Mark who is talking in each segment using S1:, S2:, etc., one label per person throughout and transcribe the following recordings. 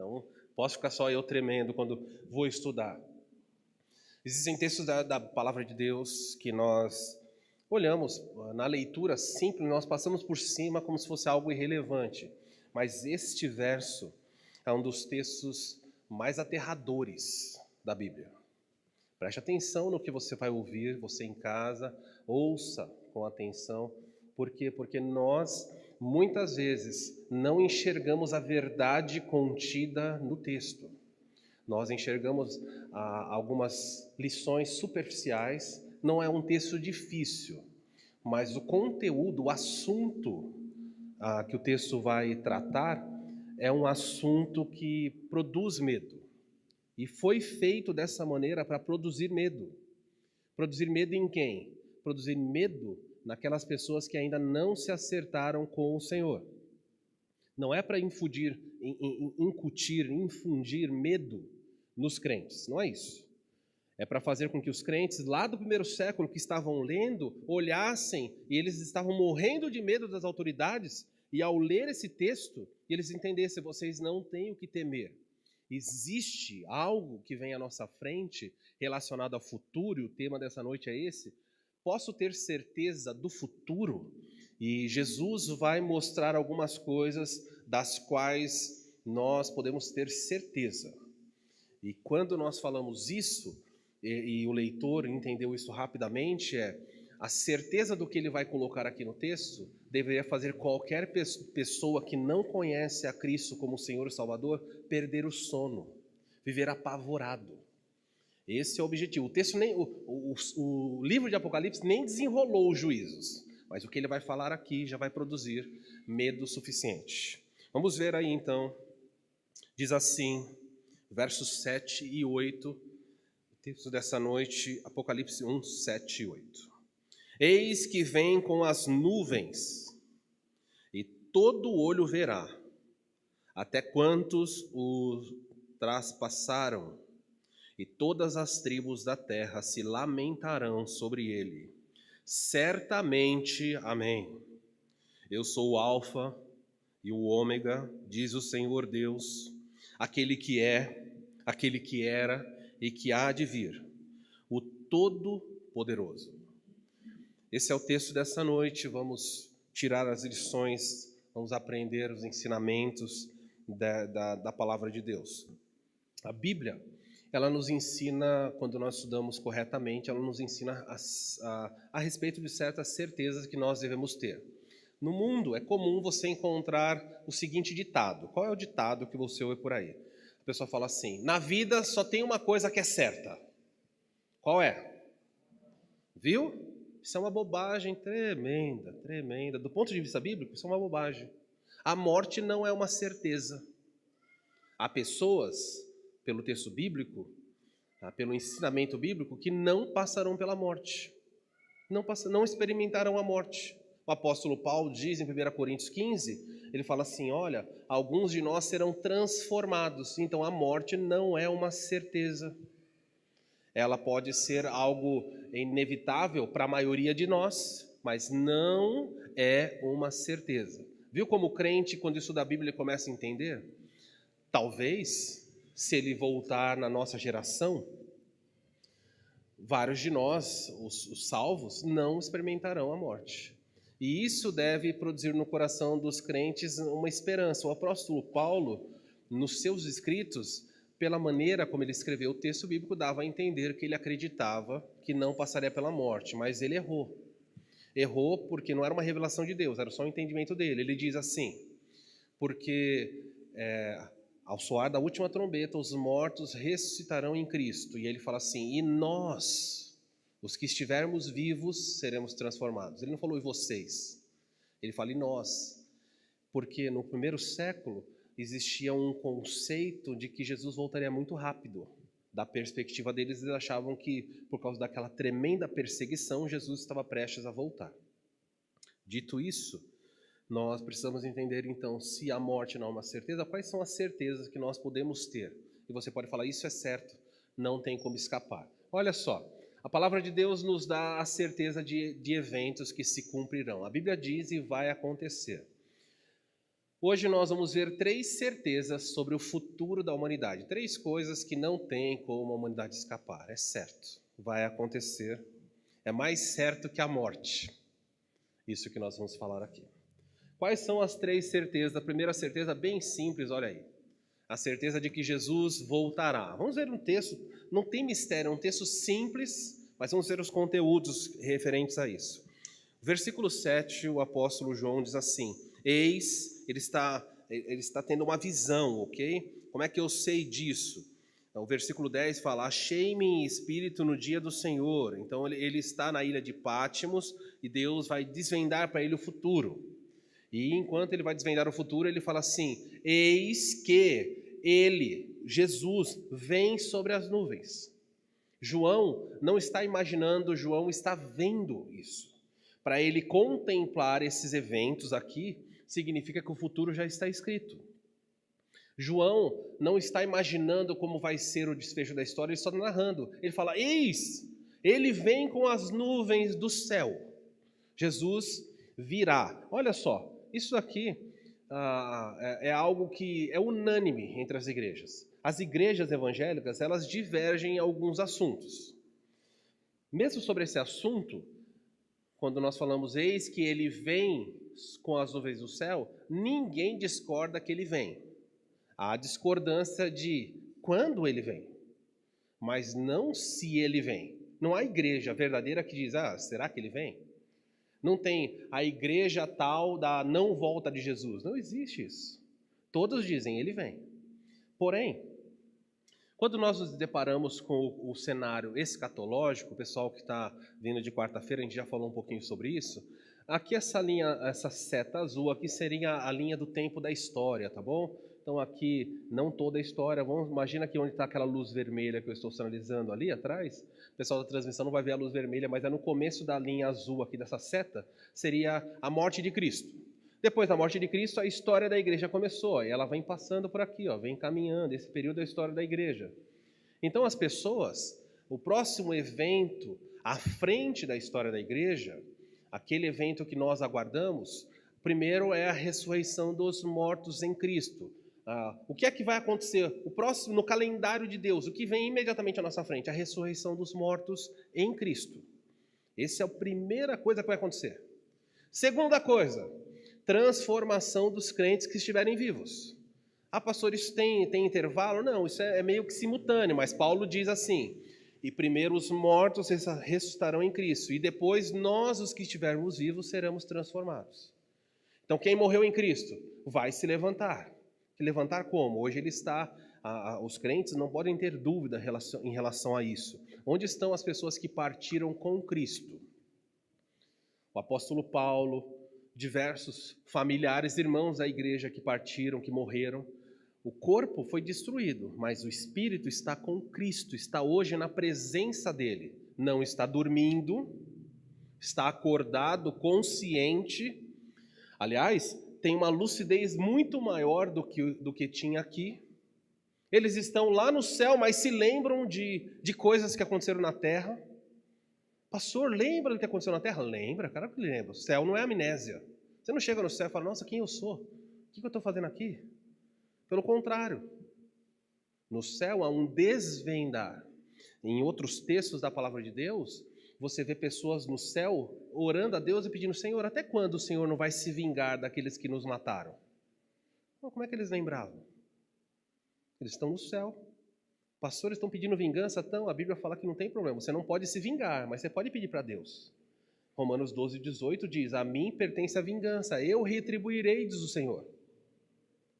S1: Então, posso ficar só eu tremendo quando vou estudar. Existem textos da palavra de Deus que nós olhamos na leitura simples, nós passamos por cima como se fosse algo irrelevante. Mas este verso é um dos textos mais aterradores da Bíblia. Preste atenção no que você vai ouvir, você em casa, ouça com atenção. Por quê? Porque nós, muitas vezes, não enxergamos a verdade contida no texto. Nós enxergamos algumas lições superficiais, não é um texto difícil, mas o conteúdo, o assunto que o texto vai tratar é um assunto que produz medo. E foi feito dessa maneira para produzir medo. Produzir medo em quem? Produzir medo naquelas pessoas que ainda não se acertaram com o Senhor. Não é para infundir medo nos crentes, não é isso. É para fazer com que os crentes lá do primeiro século que estavam lendo, olhassem e eles estavam morrendo de medo das autoridades, e ao ler esse texto, eles entendessem: vocês não têm o que temer. Existe algo que vem à nossa frente relacionado ao futuro, e o tema dessa noite é esse. Posso ter certeza do futuro? E Jesus vai mostrar algumas coisas das quais nós podemos ter certeza. E quando nós falamos isso, e o leitor entendeu isso rapidamente, a certeza do que ele vai colocar aqui no texto deveria fazer qualquer pessoa que não conhece a Cristo como Senhor e Salvador perder o sono, viver apavorado. Esse é o objetivo. O texto o livro de Apocalipse nem desenrolou os juízos, mas o que ele vai falar aqui já vai produzir medo suficiente. Vamos ver aí então. Diz assim, versos 7 e 8, o texto dessa noite, Apocalipse 1, 7 e 8. Eis que vem com as nuvens, e todo olho verá, até quantos o traspassaram, e todas as tribos da terra se lamentarão sobre ele. Certamente, amém. Eu sou o Alfa e o Ômega, diz o Senhor Deus, aquele que é, aquele que era e que há de vir, o Todo-Poderoso. Esse é o texto dessa noite. Vamos tirar as lições, vamos aprender os ensinamentos da palavra de Deus. A Bíblia, ela nos ensina, quando nós estudamos corretamente, ela nos ensina a respeito de certas certezas que nós devemos ter. No mundo é comum você encontrar o seguinte ditado. Qual é o ditado que você ouve por aí? A pessoa fala assim: na vida só tem uma coisa que é certa. Qual é? Viu? Isso é uma bobagem tremenda, tremenda. Do ponto de vista bíblico, isso é uma bobagem. A morte não é uma certeza. Há pessoas, pelo texto bíblico, pelo ensinamento bíblico, que não passarão pela morte. Não experimentarão a morte. O apóstolo Paulo diz em 1 Coríntios 15, ele fala assim: olha, alguns de nós serão transformados. Então a morte não é uma certeza. Ela pode ser algo inevitável para a maioria de nós, mas não é uma certeza. Viu como o crente, quando estuda a Bíblia, ele começa a entender? Talvez, se ele voltar na nossa geração, vários de nós, os salvos, não experimentarão a morte. E isso deve produzir no coração dos crentes uma esperança. O apóstolo Paulo, nos seus escritos, pela maneira como ele escreveu o texto bíblico, dava a entender que ele acreditava que não passaria pela morte, mas ele errou. Errou porque não era uma revelação de Deus, era só um entendimento dele. Ele diz assim: porque ao soar da última trombeta, os mortos ressuscitarão em Cristo. E ele fala assim: e nós, os que estivermos vivos, seremos transformados. Ele não falou e vocês, ele fala e nós, porque no primeiro século existia um conceito de que Jesus voltaria muito rápido. Da perspectiva deles, eles achavam que, por causa daquela tremenda perseguição, Jesus estava prestes a voltar. Dito isso, nós precisamos entender, então, se a morte não é uma certeza, quais são as certezas que nós podemos ter? E você pode falar, isso é certo, não tem como escapar. Olha só, a palavra de Deus nos dá a certeza de eventos que se cumprirão. A Bíblia diz e vai acontecer. Hoje nós vamos ver 3 certezas sobre o futuro da humanidade. 3 coisas que não tem como a humanidade escapar. É certo, vai acontecer. É mais certo que a morte. Isso que nós vamos falar aqui. Quais são as 3 certezas? A primeira certeza, bem simples, olha aí. A certeza de que Jesus voltará. Vamos ver um texto, não tem mistério, é um texto simples, mas vamos ver os conteúdos referentes a isso. Versículo 7, o apóstolo João diz assim: Eis, ele está tendo uma visão, ok? Como é que eu sei disso? Então, o versículo 10 fala: Achei-me em espírito no dia do Senhor. Então ele está na ilha de Pátimos e Deus vai desvendar para ele o futuro. E enquanto ele vai desvendar o futuro, ele fala assim: Eis que ele, Jesus, vem sobre as nuvens. João não está imaginando, João está vendo isso. Para ele contemplar esses eventos aqui, significa que o futuro já está escrito. João não está imaginando como vai ser o desfecho da história, ele está narrando. Ele fala: Eis, ele vem com as nuvens do céu. Jesus virá. Olha só, isso aqui é algo que é unânime entre as igrejas. As igrejas evangélicas, elas divergem em alguns assuntos. Mesmo sobre esse assunto, quando nós falamos, eis que ele vem com as nuvens do céu, ninguém discorda que ele vem. Há discordância de quando ele vem, mas não se ele vem. Não há igreja verdadeira que diz, será que ele vem? Não tem a igreja tal da não volta de Jesus. Não existe isso. Todos dizem, ele vem. Porém, quando nós nos deparamos com o cenário escatológico, o pessoal que está vindo de quarta-feira, a gente já falou um pouquinho sobre isso. Aqui essa linha, essa seta azul aqui seria a linha do tempo da história, tá bom? Então aqui, não toda a história, imagina aqui onde está aquela luz vermelha que eu estou sinalizando ali atrás. O pessoal da transmissão não vai ver a luz vermelha, mas é no começo da linha azul aqui dessa seta, seria a morte de Cristo. Depois da morte de Cristo, a história da igreja começou, e ela vem passando por aqui, vem caminhando, esse período é a história da igreja. Então as pessoas, o próximo evento à frente da história da igreja, aquele evento que nós aguardamos, primeiro é a ressurreição dos mortos em Cristo. O que é que vai acontecer? O próximo, no calendário de Deus, o que vem imediatamente à nossa frente? A ressurreição dos mortos em Cristo. Essa é a primeira coisa que vai acontecer. Segunda coisa, transformação dos crentes que estiverem vivos. Pastor, isso tem intervalo? Não, isso é meio que simultâneo, mas Paulo diz assim: e primeiro os mortos ressuscitarão em Cristo, e depois nós, os que estivermos vivos, seremos transformados. Então quem morreu em Cristo vai se levantar. Se levantar como? Hoje ele está, os crentes não podem ter dúvida em relação a isso. Onde estão as pessoas que partiram com Cristo? O apóstolo Paulo, diversos familiares, irmãos da igreja que partiram, que morreram. O corpo foi destruído, mas o espírito está com Cristo, está hoje na presença dele. Não está dormindo, está acordado, consciente. Aliás, tem uma lucidez muito maior do que tinha aqui. Eles estão lá no céu, mas se lembram de coisas que aconteceram na terra. Pastor, lembra do que aconteceu na terra? Lembra, cara, que lembra. O céu não é amnésia. Você não chega no céu e fala, nossa, quem eu sou? O que eu estou fazendo aqui? Pelo contrário, no céu há um desvendar. Em outros textos da palavra de Deus, você vê pessoas no céu orando a Deus e pedindo, Senhor, até quando o Senhor não vai se vingar daqueles que nos mataram? Como é que eles lembravam? Eles estão no céu. Pastores estão pedindo vingança, então a Bíblia fala que não tem problema. Você não pode se vingar, mas você pode pedir para Deus. Romanos 12:18 diz, a mim pertence a vingança, eu retribuirei, diz o Senhor.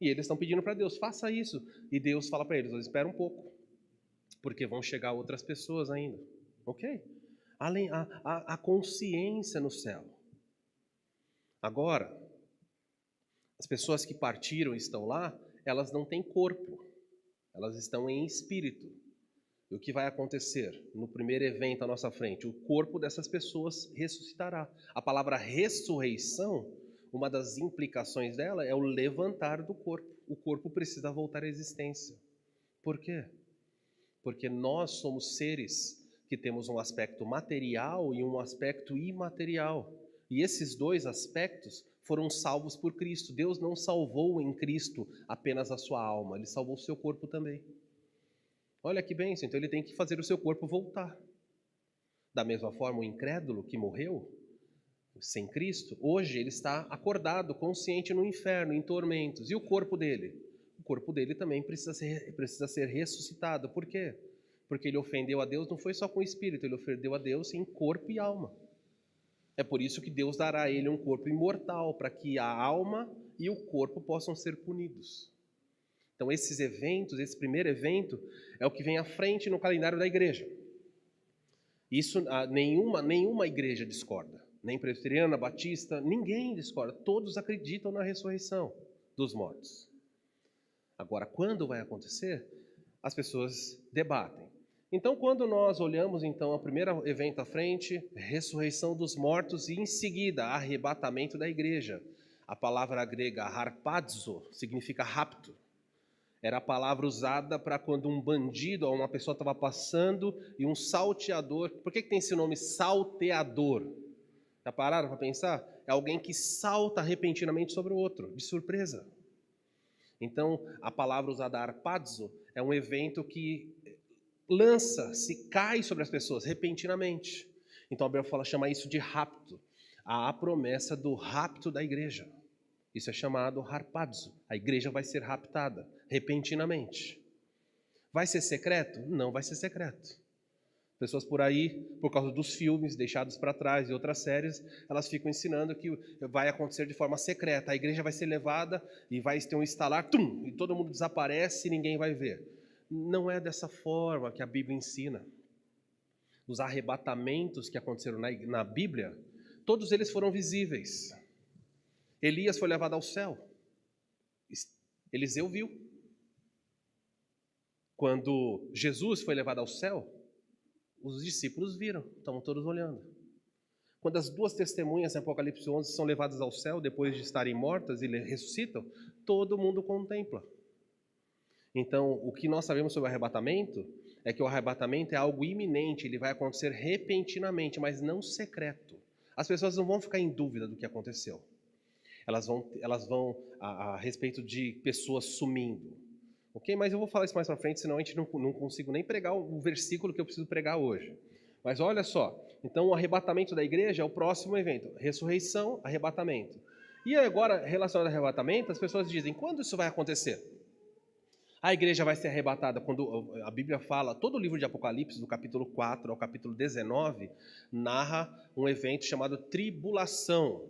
S1: E eles estão pedindo para Deus, faça isso. E Deus fala para eles, espera um pouco, porque vão chegar outras pessoas ainda. Ok? Além a consciência no céu. Agora, as pessoas que partiram e estão lá, elas não têm corpo, elas estão em espírito. E o que vai acontecer no primeiro evento à nossa frente? O corpo dessas pessoas ressuscitará. A palavra ressurreição, uma das implicações dela é o levantar do corpo. O corpo precisa voltar à existência. Por quê? Porque nós somos seres que temos um aspecto material e um aspecto imaterial. E esses dois aspectos foram salvos por Cristo. Deus não salvou em Cristo apenas a sua alma, Ele salvou o seu corpo também. Olha que bênção, então Ele tem que fazer o seu corpo voltar. Da mesma forma, o incrédulo que morreu sem Cristo, hoje ele está acordado, consciente no inferno, em tormentos. E o corpo dele? O corpo dele também precisa ser ressuscitado. Por quê? Porque ele ofendeu a Deus não foi só com o espírito, ele ofendeu a Deus em corpo e alma. É por isso que Deus dará a ele um corpo imortal, para que a alma e o corpo possam ser punidos. Então esses eventos, esse primeiro evento, é o que vem à frente no calendário da igreja. Isso nenhuma igreja discorda. Nem presbiteriana, batista, ninguém discorda. Todos acreditam na ressurreição dos mortos. Agora, quando vai acontecer? As pessoas debatem. Então, quando nós olhamos então o primeiro evento à frente, ressurreição dos mortos e em seguida arrebatamento da igreja. A palavra grega harpazo significa rapto. Era a palavra usada para quando um bandido ou uma pessoa estava passando e um salteador. Por que tem esse nome salteador? Já pararam para pensar? É alguém que salta repentinamente sobre o outro, de surpresa. Então, a palavra usada harpazo é um evento que se cai sobre as pessoas repentinamente. Então, a Bíblia chama isso de rapto. Há a promessa do rapto da igreja. Isso é chamado harpazo. A igreja vai ser raptada repentinamente. Vai ser secreto? Não vai ser secreto. Pessoas por aí, por causa dos filmes deixados para trás e outras séries, elas ficam ensinando que vai acontecer de forma secreta. A igreja vai ser levada e vai ter um estalar, e todo mundo desaparece e ninguém vai ver. Não é dessa forma que a Bíblia ensina. Os arrebatamentos que aconteceram na Bíblia, todos eles foram visíveis. Elias foi levado ao céu. Eliseu viu. Quando Jesus foi levado ao céu, os discípulos viram, estavam todos olhando. Quando as duas testemunhas em Apocalipse 11 são levadas ao céu, depois de estarem mortas e ressuscitam, todo mundo contempla. Então, o que nós sabemos sobre o arrebatamento é que o arrebatamento é algo iminente, ele vai acontecer repentinamente, mas não secreto. As pessoas não vão ficar em dúvida do que aconteceu. Elas vão a respeito de pessoas sumindo. Ok? Mas eu vou falar isso mais para frente, senão a gente não consigo nem pregar o versículo que eu preciso pregar hoje. Mas olha só, então o arrebatamento da igreja é o próximo evento. Ressurreição, arrebatamento. E agora, relacionado ao arrebatamento, as pessoas dizem, quando isso vai acontecer? A igreja vai ser arrebatada quando a Bíblia fala, todo o livro de Apocalipse, do capítulo 4 ao capítulo 19, narra um evento chamado tribulação.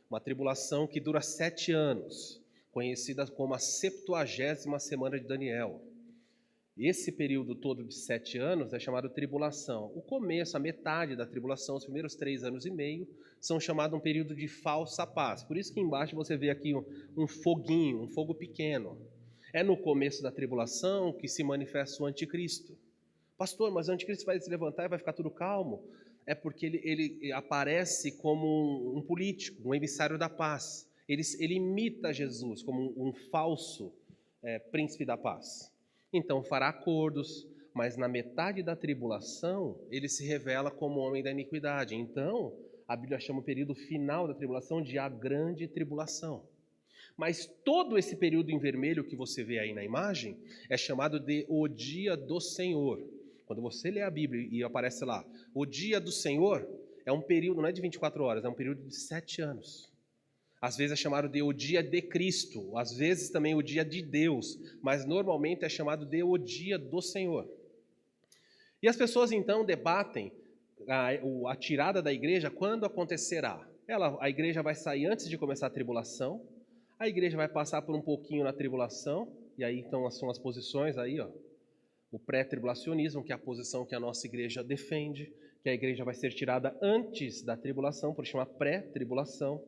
S1: Uma tribulação que dura 7 anos, conhecida como a 70ª semana de Daniel. Esse período todo de 7 anos é chamado tribulação. O começo, a metade da tribulação, os primeiros 3 anos e meio, são chamados um período de falsa paz. Por isso que embaixo você vê aqui um foguinho, um fogo pequeno. É no começo da tribulação que se manifesta o anticristo. Pastor, mas o anticristo vai se levantar e vai ficar tudo calmo? É porque ele aparece como um político, um emissário da paz. Ele imita Jesus como um falso príncipe da paz. Então fará acordos, mas na metade da tribulação ele se revela como homem da iniquidade. Então a Bíblia chama o período final da tribulação de a grande tribulação. Mas todo esse período em vermelho que você vê aí na imagem é chamado de o dia do Senhor. Quando você lê a Bíblia e aparece lá, o dia do Senhor é um período, não é de 24 horas, é um período de 7 anos. Às vezes é chamado de o dia de Cristo, às vezes também o dia de Deus, mas normalmente é chamado de o dia do Senhor. E as pessoas então debatem a tirada da igreja quando acontecerá. A igreja vai sair antes de começar a tribulação, a igreja vai passar por um pouquinho na tribulação, e aí então são as posições aí, ó. O pré-tribulacionismo, que é a posição que a nossa igreja defende, que a igreja vai ser tirada antes da tribulação, por isso chama pré-tribulação.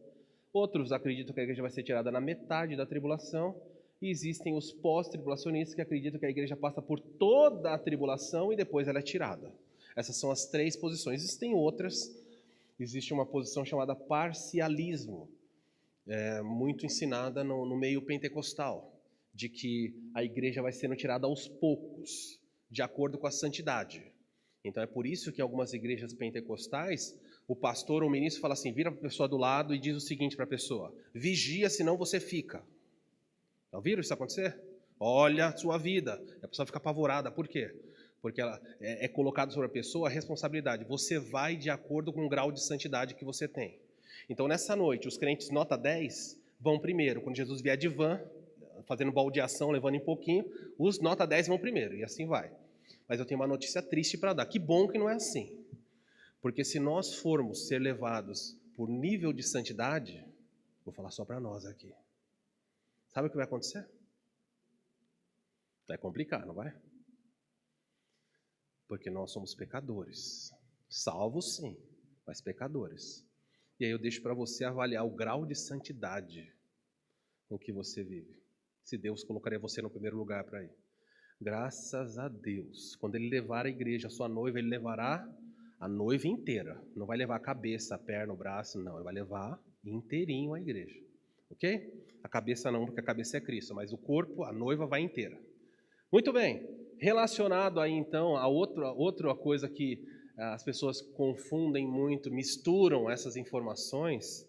S1: Outros acreditam que a igreja vai ser tirada na metade da tribulação, e existem os pós-tribulacionistas que acreditam que a igreja passa por toda a tribulação e depois ela é tirada. Essas são as 3 posições. Existem outras. Existe uma posição chamada parcialismo, muito ensinada no meio pentecostal, de que a igreja vai sendo tirada aos poucos, de acordo com a santidade. Então é por isso que algumas igrejas pentecostais, O pastor ou o ministro fala assim, vira para a pessoa do lado e diz o seguinte para a pessoa: vigia, senão você fica. Já viram isso acontecer? Olha a sua vida. A pessoa fica apavorada. Por quê? Porque ela é colocado sobre a pessoa a responsabilidade. Você vai de acordo com o grau de santidade que você tem. Então, nessa noite, os crentes nota 10 vão primeiro. Quando Jesus vier de van, fazendo baldeação, levando em pouquinho, os nota 10 vão primeiro. E assim vai. Mas eu tenho uma notícia triste para dar. Que bom que não é assim. Porque se nós formos ser levados por nível de santidade, vou falar só para nós aqui. Sabe o que vai acontecer? Vai complicar, não vai? Porque nós somos pecadores. Salvos sim, mas pecadores. E aí eu deixo para você avaliar o grau de santidade com que você vive. Se Deus colocaria você no primeiro lugar para ir. Graças a Deus. Quando Ele levar a igreja, a sua noiva, Ele levará a noiva inteira. Não vai levar a cabeça, a perna, o braço, não. Ele vai levar inteirinho a igreja. Ok? A cabeça não, porque a cabeça é Cristo, mas o corpo, a noiva vai inteira. Muito bem. Relacionado aí então a outra coisa que as pessoas confundem muito, misturam essas informações.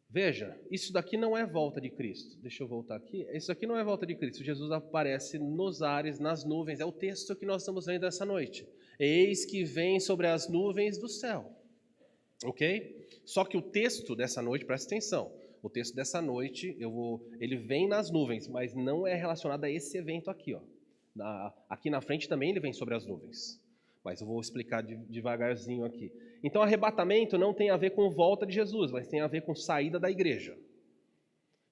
S1: Veja, isso daqui não é volta de Cristo. Deixa eu voltar aqui. Isso aqui não é volta de Cristo. Jesus aparece nos ares, nas nuvens. É o texto que nós estamos lendo essa noite. Eis que vem sobre as nuvens do céu. Ok? Só que o texto dessa noite, presta atenção. O texto dessa noite, ele vem nas nuvens, mas não é relacionado a esse evento aqui. Ó. Aqui na frente também ele vem sobre as nuvens. Mas eu vou explicar devagarzinho aqui. Então, arrebatamento não tem a ver com volta de Jesus, mas tem a ver com saída da igreja.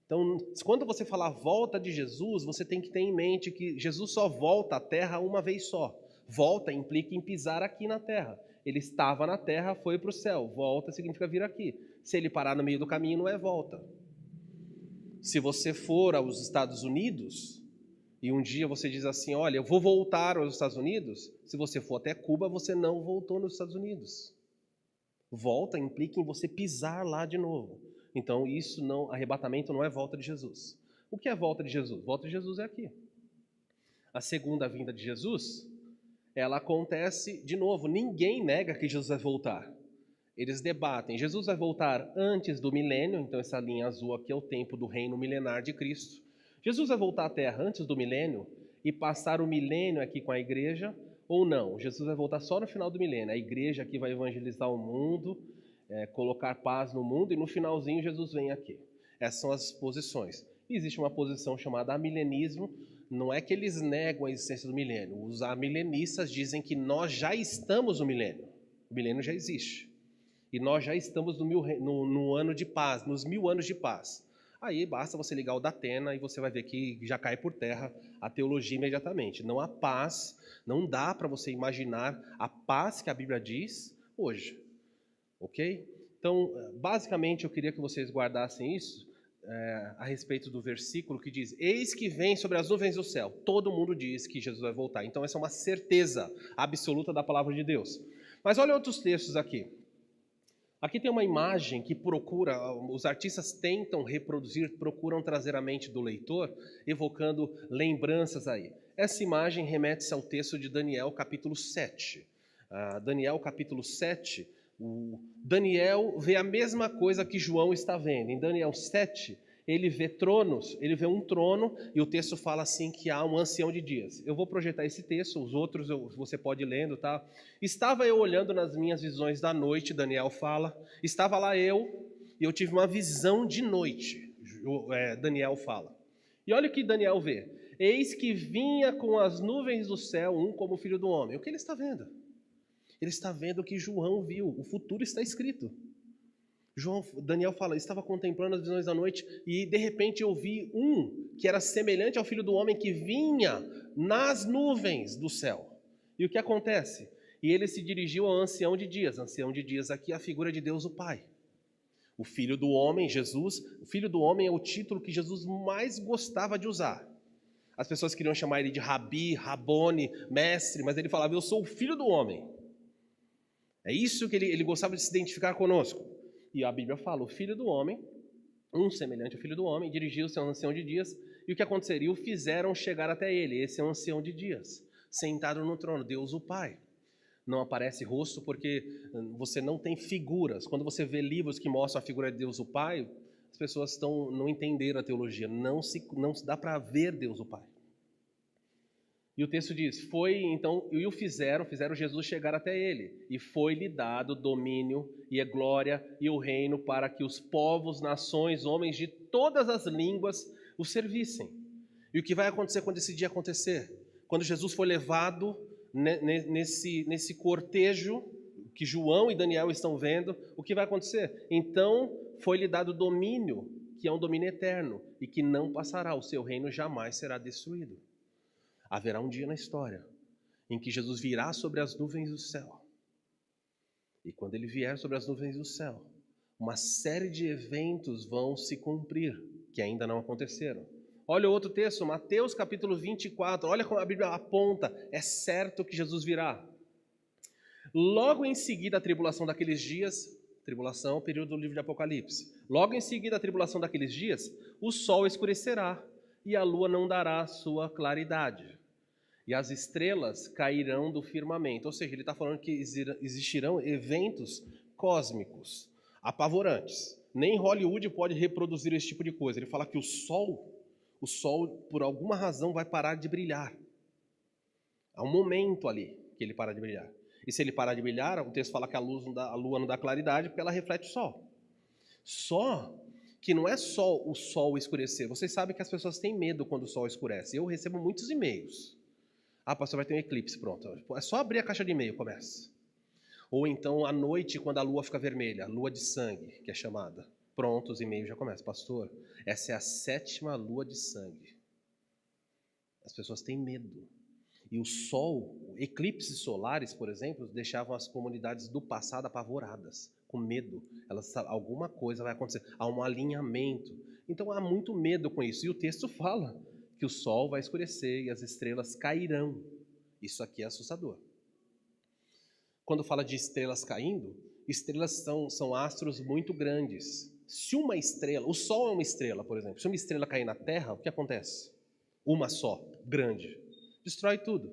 S1: Então, quando você falar volta de Jesus, você tem que ter em mente que Jesus só volta à terra uma vez só. Volta implica em pisar aqui na terra. Ele estava na terra, foi para o céu. Volta significa vir aqui. Se ele parar no meio do caminho, não é volta. Se você for aos Estados Unidos e um dia você diz assim, olha, eu vou voltar aos Estados Unidos, se você for até Cuba, você não voltou nos Estados Unidos. Volta implica em você pisar lá de novo. Então, arrebatamento não é volta de Jesus. O que é volta de Jesus? Volta de Jesus é aqui. A segunda vinda de Jesus, ela acontece de novo. Ninguém nega que Jesus vai voltar. Eles debatem. Jesus vai voltar antes do milênio, então essa linha azul aqui é o tempo do reino milenar de Cristo. Jesus vai voltar à Terra antes do milênio e passar o milênio aqui com a igreja, ou não? Jesus vai voltar só no final do milênio. A igreja aqui vai evangelizar o mundo, colocar paz no mundo, e no finalzinho Jesus vem aqui. Essas são as posições. Existe uma posição chamada amilenismo. Não é que eles negam a existência do milênio. Os amilenistas dizem que nós já estamos no milênio. O milênio já existe. E nós já estamos no ano de paz, nos 1000 anos de paz. Aí basta você ligar o Datena e você vai ver que já cai por terra a teologia imediatamente. Não há paz, não dá para você imaginar a paz que a Bíblia diz hoje. Ok? Então, basicamente, eu queria que vocês guardassem isso a respeito do versículo que diz: eis que vem sobre as nuvens do céu. Todo mundo diz que Jesus vai voltar. Então, essa é uma certeza absoluta da palavra de Deus. Mas olha outros textos aqui. Aqui tem uma imagem que os artistas tentam reproduzir, procuram trazer à mente do leitor, evocando lembranças aí. Essa imagem remete-se ao texto de Daniel, capítulo 7. Daniel, capítulo 7, Daniel vê a mesma coisa que João está vendo. Em Daniel 7, ele vê tronos, ele vê um trono, e o texto fala assim que há um ancião de dias. Eu vou projetar esse texto, os outros você pode ir lendo, tá? Estava eu olhando nas minhas visões da noite, Daniel fala, estava lá eu, e eu tive uma visão de noite, Daniel fala. E olha o que Daniel vê. Eis que vinha com as nuvens do céu, um como filho do homem. O que ele está vendo? Ele está vendo o que João viu, o futuro está escrito. Daniel fala, estava contemplando as visões da noite e de repente eu vi um que era semelhante ao Filho do Homem que vinha nas nuvens do céu. E o que acontece? E ele se dirigiu ao ancião de dias. Ancião de dias aqui é a figura de Deus o Pai. O Filho do Homem, Jesus, o Filho do Homem é o título que Jesus mais gostava de usar. As pessoas queriam chamar ele de Rabi, Rabone, mestre, mas ele falava, eu sou o Filho do Homem. É isso que ele gostava de se identificar conosco. E a Bíblia fala, o Filho do Homem, um semelhante ao Filho do Homem, dirigiu-se ao ancião de dias, e o que aconteceria? O fizeram chegar até ele. Esse é o ancião de dias, sentado no trono, Deus o Pai. não aparece rosto porque você não tem figuras. Quando você vê livros que mostram a figura de Deus o Pai, as pessoas não entenderam a teologia, não se dá para ver Deus o Pai. E o texto diz, fizeram Jesus chegar até ele, e foi-lhe dado domínio e a glória e o reino para que os povos, nações, homens de todas as línguas o servissem. E o que vai acontecer quando esse dia acontecer? Quando Jesus foi levado nesse cortejo que João e Daniel estão vendo, o que vai acontecer? Então foi-lhe dado domínio, que é um domínio eterno, e que não passará, o seu reino jamais será destruído. Haverá um dia na história em que Jesus virá sobre as nuvens do céu. E quando ele vier sobre as nuvens do céu, uma série de eventos vão se cumprir, que ainda não aconteceram. Olha o outro texto, Mateus capítulo 24, olha como a Bíblia aponta, é certo que Jesus virá. Logo em seguida a tribulação daqueles dias, tribulação, período do livro de Apocalipse. Logo em seguida a tribulação daqueles dias, o sol escurecerá e a lua não dará sua claridade. E as estrelas cairão do firmamento. Ou seja, ele está falando que existirão eventos cósmicos, apavorantes. Nem Hollywood pode reproduzir esse tipo de coisa. Ele fala que o sol, por alguma razão, vai parar de brilhar. Há um momento ali que ele para de brilhar. E se ele parar de brilhar, o texto fala que a lua não dá claridade porque ela reflete o sol. Só que não é só o sol escurecer. Vocês sabem que as pessoas têm medo quando o sol escurece. Eu recebo muitos e-mails. Pastor, vai ter um eclipse, pronto. É só abrir a caixa de e-mail, começa. Ou então, à noite, quando a lua fica vermelha, lua de sangue, que é chamada. Pronto, os e-mails já começam. Pastor, essa é a 7ª lua de sangue. As pessoas têm medo. E o sol, eclipses solares, por exemplo, deixavam as comunidades do passado apavoradas, com medo. Alguma coisa vai acontecer. Há um alinhamento. Então, há muito medo com isso. E o texto fala que o sol vai escurecer e as estrelas cairão. Isso aqui é assustador. Quando fala de estrelas caindo, estrelas são astros muito grandes. Se uma estrela, o sol é uma estrela, por exemplo, se uma estrela cair na Terra, o que acontece? Uma só, grande, destrói tudo.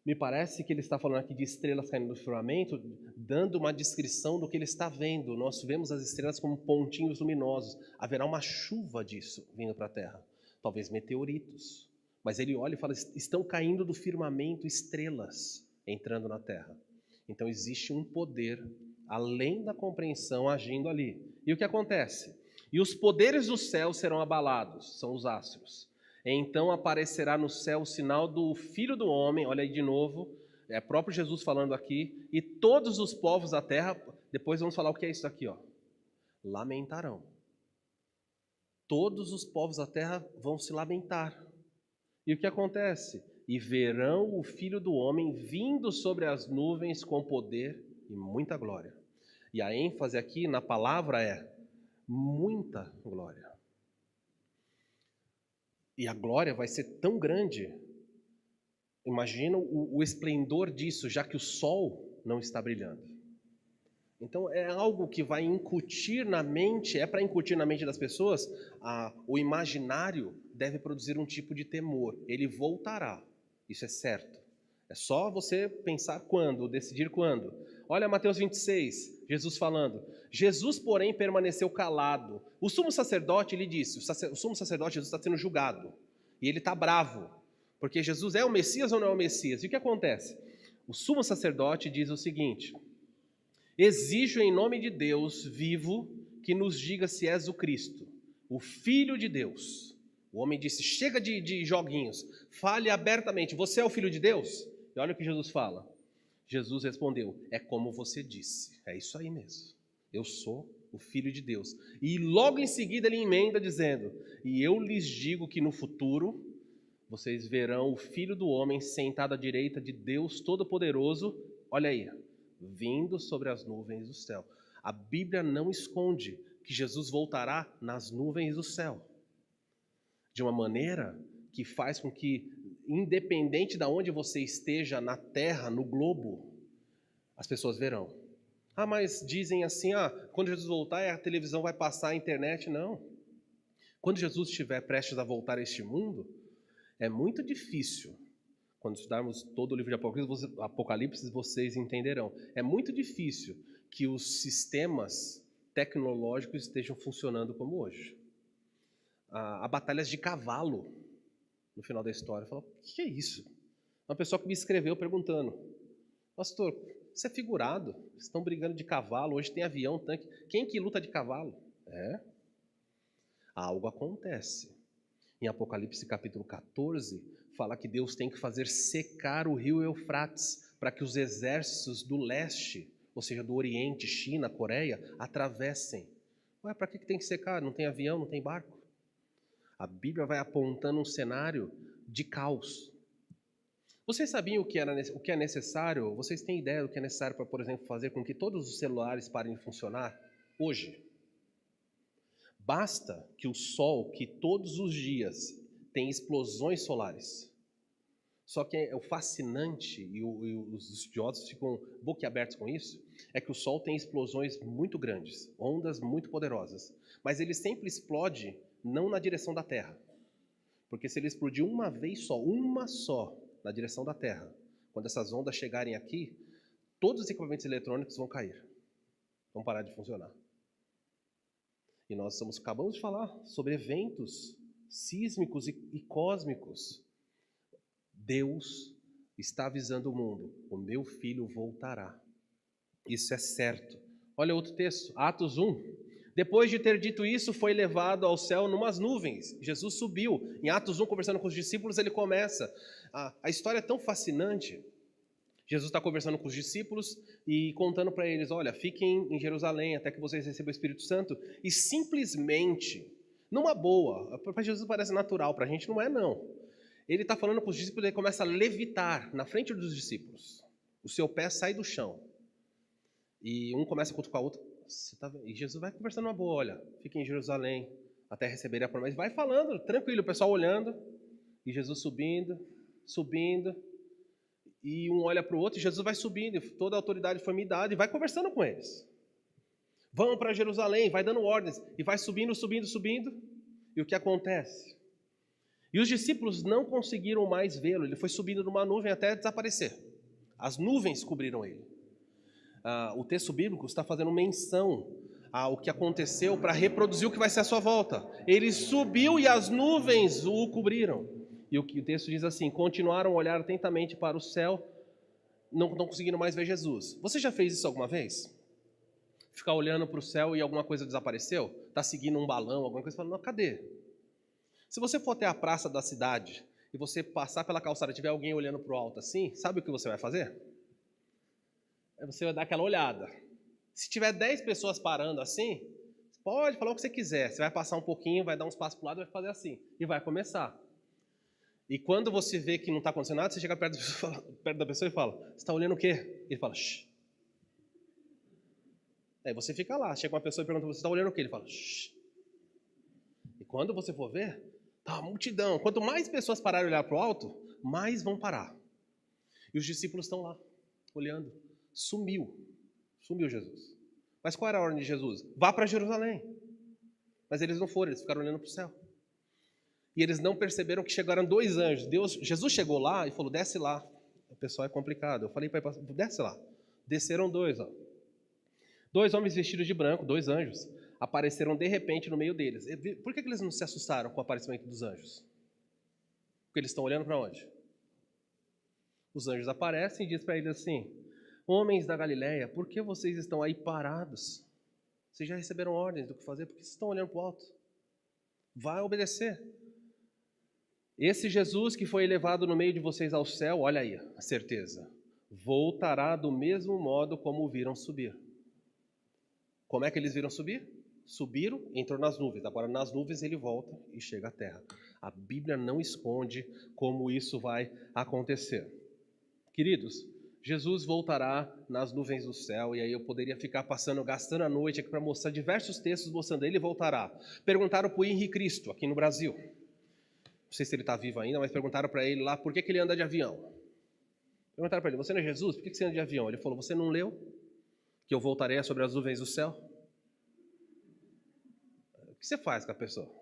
S1: Me parece que ele está falando aqui de estrelas caindo do firmamento, dando uma descrição do que ele está vendo. Nós vemos as estrelas como pontinhos luminosos. Haverá uma chuva disso vindo para a Terra. Talvez meteoritos. Mas ele olha e fala, estão caindo do firmamento estrelas entrando na Terra. Então existe um poder, além da compreensão, agindo ali. E o que acontece? E os poderes do céu serão abalados, são os astros. Então aparecerá no céu o sinal do Filho do Homem, olha aí de novo, é próprio Jesus falando aqui, e todos os povos da terra, depois vamos falar o que é isso aqui, ó, lamentarão. Todos os povos da terra vão se lamentar. E o que acontece? E verão o Filho do Homem vindo sobre as nuvens com poder e muita glória. E a ênfase aqui na palavra é muita glória. E a glória vai ser tão grande. Imagina o esplendor disso, já que o sol não está brilhando. Então é algo que vai incutir na mente, para incutir na mente das pessoas, o imaginário deve produzir um tipo de temor. Ele voltará, isso é certo. É só você pensar quando, decidir quando. Olha Mateus 26, Jesus falando. Jesus, porém, permaneceu calado. O sumo sacerdote lhe disse, o sumo sacerdote, Jesus está sendo julgado. E ele está bravo, porque Jesus é o Messias ou não é o Messias? E o que acontece? O sumo sacerdote diz o seguinte: exijo em nome de Deus vivo que nos diga se és o Cristo, o Filho de Deus. O homem disse, chega de joguinhos, fale abertamente, você é o Filho de Deus? E olha o que Jesus fala. Jesus respondeu, é como você disse, é isso aí mesmo, eu sou o Filho de Deus. E logo em seguida ele emenda dizendo, e eu lhes digo que no futuro vocês verão o Filho do Homem sentado à direita de Deus Todo-Poderoso, olha aí, vindo sobre as nuvens do céu. A Bíblia não esconde que Jesus voltará nas nuvens do céu, de uma maneira que faz com que, independente de onde você esteja na terra, no globo, as pessoas verão. Mas dizem assim, quando Jesus voltar a televisão vai passar a internet. Não. Quando Jesus estiver prestes a voltar a este mundo, é muito difícil Quando estudarmos todo o livro de Apocalipse, vocês entenderão. É muito difícil que os sistemas tecnológicos estejam funcionando como hoje. Há batalhas de cavalo no final da história. Eu falo, o que é isso? Uma pessoa que me escreveu perguntando, pastor, isso é figurado? Vocês estão brigando de cavalo, hoje tem avião, tanque. Quem que luta de cavalo? Algo acontece. Em Apocalipse capítulo 14, fala que Deus tem que fazer secar o rio Eufrates para que os exércitos do leste, ou seja, do Oriente, China, Coreia, atravessem. Ué, para que tem que secar? Não tem avião, não tem barco? A Bíblia vai apontando um cenário de caos. Vocês sabiam o que é necessário? Vocês têm ideia do que é necessário para, por exemplo, fazer com que todos os celulares parem de funcionar hoje? Basta que o Sol, que todos os dias tem explosões solares. Só que o fascinante, e os estudiosos ficam boquiabertos com isso, é que o Sol tem explosões muito grandes, ondas muito poderosas. Mas ele sempre explode não na direção da Terra. Porque se ele explodir uma só, na direção da Terra, quando essas ondas chegarem aqui, todos os equipamentos eletrônicos vão cair. Vão parar de funcionar. E nós acabamos de falar sobre eventos sísmicos e cósmicos. Deus está avisando o mundo, o meu filho voltará. Isso é certo. Olha outro texto, Atos 1. Depois de ter dito isso, foi levado ao céu numas nuvens. Jesus subiu. Em Atos 1, conversando com os discípulos, ele começa. A história é tão fascinante. Jesus está conversando com os discípulos e contando para eles, olha, fiquem em Jerusalém até que vocês recebam o Espírito Santo. E simplesmente, numa boa, para Jesus parece natural, para a gente não é não. Ele está falando com os discípulos e ele começa a levitar na frente dos discípulos. O seu pé sai do chão. E um começa a cutucar o outro. E Jesus vai conversando numa boa, olha, fiquem em Jerusalém até receberem a promessa. Vai falando, tranquilo, o pessoal olhando. E Jesus subindo. E um olha para o outro e Jesus vai subindo, toda a autoridade foi me dada, e vai conversando com eles. Vão para Jerusalém, vai dando ordens, e vai subindo. E o que acontece? E os discípulos não conseguiram mais vê-lo, ele foi subindo numa nuvem até desaparecer. As nuvens cobriram ele. O texto bíblico está fazendo menção ao que aconteceu para reproduzir o que vai ser a sua volta. Ele subiu e as nuvens o cobriram. E o texto diz assim, continuaram a olhar atentamente para o céu, não conseguiram mais ver Jesus. Você já fez isso alguma vez? Ficar olhando para o céu e alguma coisa desapareceu? Está seguindo um balão, alguma coisa, falando, não, cadê? Se você for até a praça da cidade e você passar pela calçada e tiver alguém olhando para o alto assim, sabe o que você vai fazer? Você vai dar aquela olhada. Se tiver 10 pessoas parando assim, pode falar o que você quiser. Você vai passar um pouquinho, vai dar uns passos para o lado e vai fazer assim. E vai começar. E quando você vê que não está acontecendo nada, você chega perto da pessoa e fala, você está olhando o quê? Ele fala, shh. Aí você fica lá, chega uma pessoa e pergunta, você está olhando o quê? Ele fala, shh. E quando você for ver, tá uma multidão. Quanto mais pessoas pararem de olhar para o alto, mais vão parar. E os discípulos estão lá, olhando. Sumiu Jesus. Mas qual era a ordem de Jesus? Vá para Jerusalém. Mas eles não foram, eles ficaram olhando para o céu. E eles não perceberam que chegaram 2 anjos. Jesus chegou lá e falou, desce lá. O pessoal é complicado. Eu falei para ele, desce lá. Desceram 2. 2 homens vestidos de branco, 2 anjos, apareceram de repente no meio deles. Por que eles não se assustaram com o aparecimento dos anjos? Porque eles estão olhando para onde? Os anjos aparecem e dizem para eles assim, homens da Galileia, por que vocês estão aí parados? Vocês já receberam ordens do que fazer, por que vocês estão olhando para o alto? Vai obedecer. Esse Jesus que foi elevado no meio de vocês ao céu, olha aí, a certeza, voltará do mesmo modo como o viram subir. Como é que eles viram subir? Subiram, entrou nas nuvens. Agora nas nuvens ele volta e chega à terra. A Bíblia não esconde como isso vai acontecer. Queridos, Jesus voltará nas nuvens do céu, e aí eu poderia ficar gastando a noite aqui para mostrar diversos textos mostrando ele voltará. Perguntaram para o Henri Cristo, aqui no Brasil. Não sei se ele está vivo ainda, mas perguntaram para ele lá por que ele anda de avião. Perguntaram para ele, você não é Jesus? Por que você anda de avião? Ele falou, você não leu que eu voltarei sobre as nuvens do céu? O que você faz com a pessoa?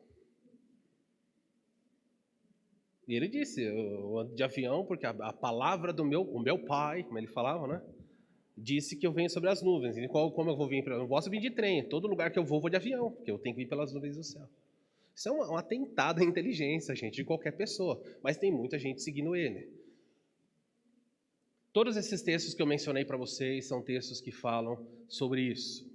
S1: E ele disse, eu ando de avião porque a palavra do o meu pai, como ele falava, né? Disse que eu venho sobre as nuvens. E como eu vou vir? Eu não posso vir de trem. Todo lugar que eu vou de avião, porque eu tenho que vir pelas nuvens do céu. Isso é um atentado à inteligência, gente, de qualquer pessoa. Mas tem muita gente seguindo ele. Todos esses textos que eu mencionei para vocês são textos que falam sobre isso.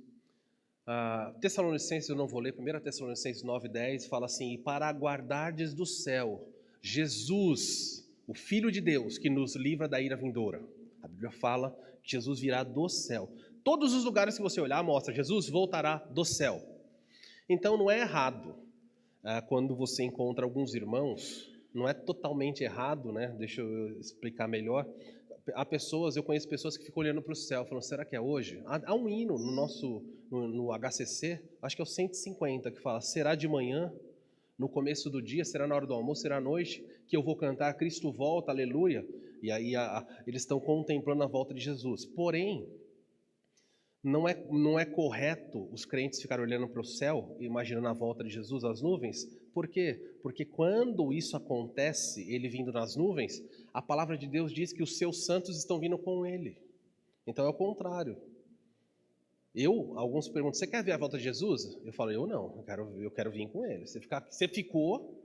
S1: Tessalonicenses, eu não vou ler, 1 Tessalonicenses 9:10 fala assim: e para aguardardes do céu Jesus, o Filho de Deus, que nos livra da ira vindoura. A Bíblia fala que Jesus virá do céu. Todos os lugares que você olhar mostra, Jesus voltará do céu. Então não é errado, quando você encontra alguns irmãos, não é totalmente errado, né? Deixa eu explicar melhor. Eu conheço pessoas que ficam olhando para o céu, falando, será que é hoje? Há um hino no HCC, acho que é o 150, que fala, será de manhã, no começo do dia, será na hora do almoço, será à noite, que eu vou cantar Cristo volta, aleluia. E aí eles estão contemplando a volta de Jesus. Porém, não é correto os crentes ficarem olhando para o céu, imaginando a volta de Jesus, as nuvens. Por quê? Porque quando isso acontece, ele vindo nas nuvens, a palavra de Deus diz que os seus santos estão vindo com ele. Então é o contrário. Alguns perguntam, você quer ver a volta de Jesus? Eu falo, eu não, eu quero vir com ele. Você ficou,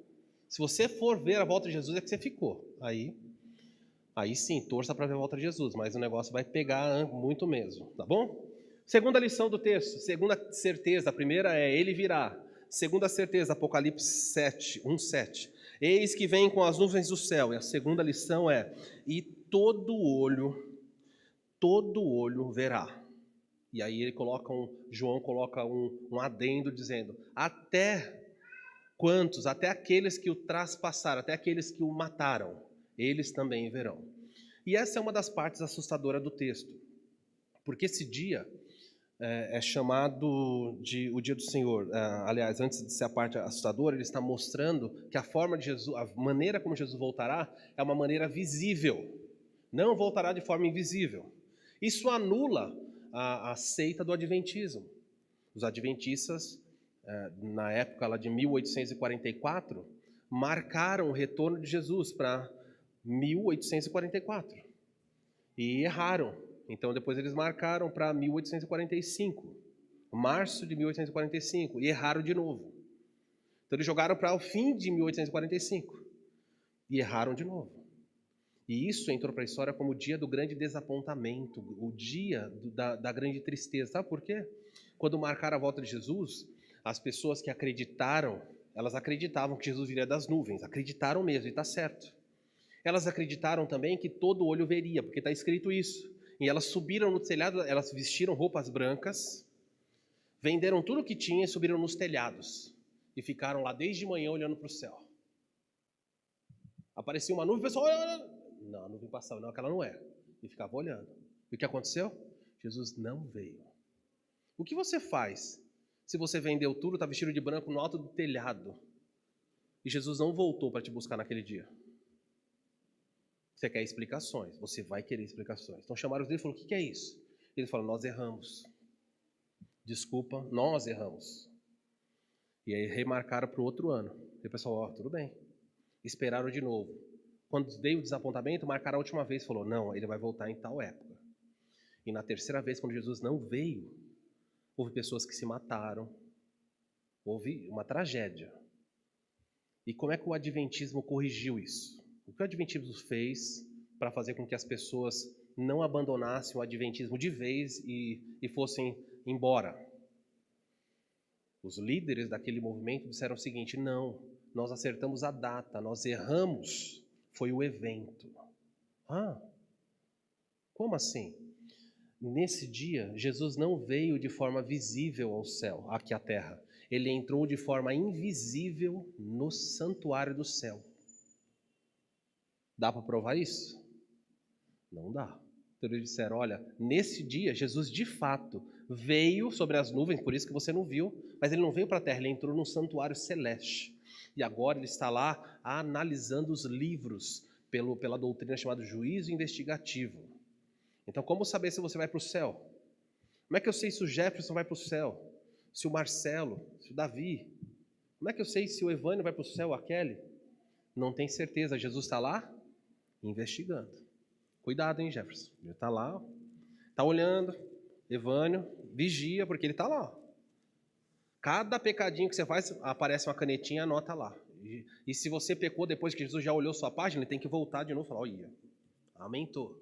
S1: se você for ver a volta de Jesus, é que você ficou. Aí sim, torça para ver a volta de Jesus, mas o negócio vai pegar muito mesmo, tá bom? Segunda lição do texto, segunda certeza, a primeira é, ele virá. Segunda certeza, Apocalipse 1:7. Eis que vem com as nuvens do céu. E a segunda lição é, e todo olho verá. E aí João coloca um adendo dizendo, até quantos? Até aqueles que o traspassaram, até aqueles que o mataram, eles também verão. E essa é uma das partes assustadoras do texto, porque esse dia é chamado de o dia do Senhor. Aliás, antes de ser a parte assustadora, ele está mostrando que a forma de Jesus, a maneira como Jesus voltará, é uma maneira visível, não voltará de forma invisível. Isso anula a seita do adventismo. Os adventistas, na época lá de 1844, marcaram o retorno de Jesus para 1844 e erraram. Então depois eles marcaram para 1845, março de 1845, e erraram de novo. Então eles jogaram para o fim de 1845 e erraram de novo. E isso entrou para a história como o dia do grande desapontamento, o dia da grande tristeza. Sabe por quê? Quando marcaram a volta de Jesus, as pessoas que acreditaram, elas acreditavam que Jesus viria das nuvens, acreditaram mesmo, e está certo. Elas acreditaram também que todo olho veria, porque está escrito isso. E elas subiram no telhado, elas vestiram roupas brancas, venderam tudo o que tinha e subiram nos telhados. E ficaram lá desde manhã olhando para o céu. Aparecia uma nuvem, o pessoal, olha. Não, a nuvem passava, não, aquela não é. E ficava olhando. E o que aconteceu? Jesus não veio. O que você faz se você vendeu tudo, está vestido de branco no alto do telhado, e Jesus não voltou para te buscar naquele dia? Você quer explicações, você vai querer explicações. Então chamaram os dele e falaram, o que é isso? Ele falou, nós erramos. Desculpa, nós erramos. E aí remarcaram para o outro ano. E o pessoal, tudo bem. Esperaram de novo. Quando veio o desapontamento, marcaram a última vez e falou, não, ele vai voltar em tal época. E na terceira vez, quando Jesus não veio, houve pessoas que se mataram. Houve uma tragédia. E como é que o adventismo corrigiu isso? O que o adventismo fez para fazer com que as pessoas não abandonassem o adventismo de vez e fossem embora? Os líderes daquele movimento disseram o seguinte, não, nós acertamos a data, nós erramos, foi o evento. Como assim? Nesse dia, Jesus não veio de forma visível ao céu, aqui à terra. Ele entrou de forma invisível no santuário do céu. Dá para provar isso? Não dá. Então eles disseram, olha, nesse dia Jesus de fato veio sobre as nuvens, por isso que você não viu, mas ele não veio para a terra, ele entrou num santuário celeste. E agora ele está lá analisando os livros pela doutrina chamada juízo investigativo. Então como saber se você vai para o céu? Como é que eu sei se o Jefferson vai para o céu? Se o Marcelo, se o Davi? Como é que eu sei se o Evânio vai para o céu, a Kelly? Não tem certeza. Jesus está lá investigando. Cuidado, hein, Jefferson? Ele está lá, está olhando. Evânio, vigia, porque ele está lá. Cada pecadinho que você faz, aparece uma canetinha, anota lá. E se você pecou depois que Jesus já olhou sua página, ele tem que voltar de novo e falar, olha, aumentou.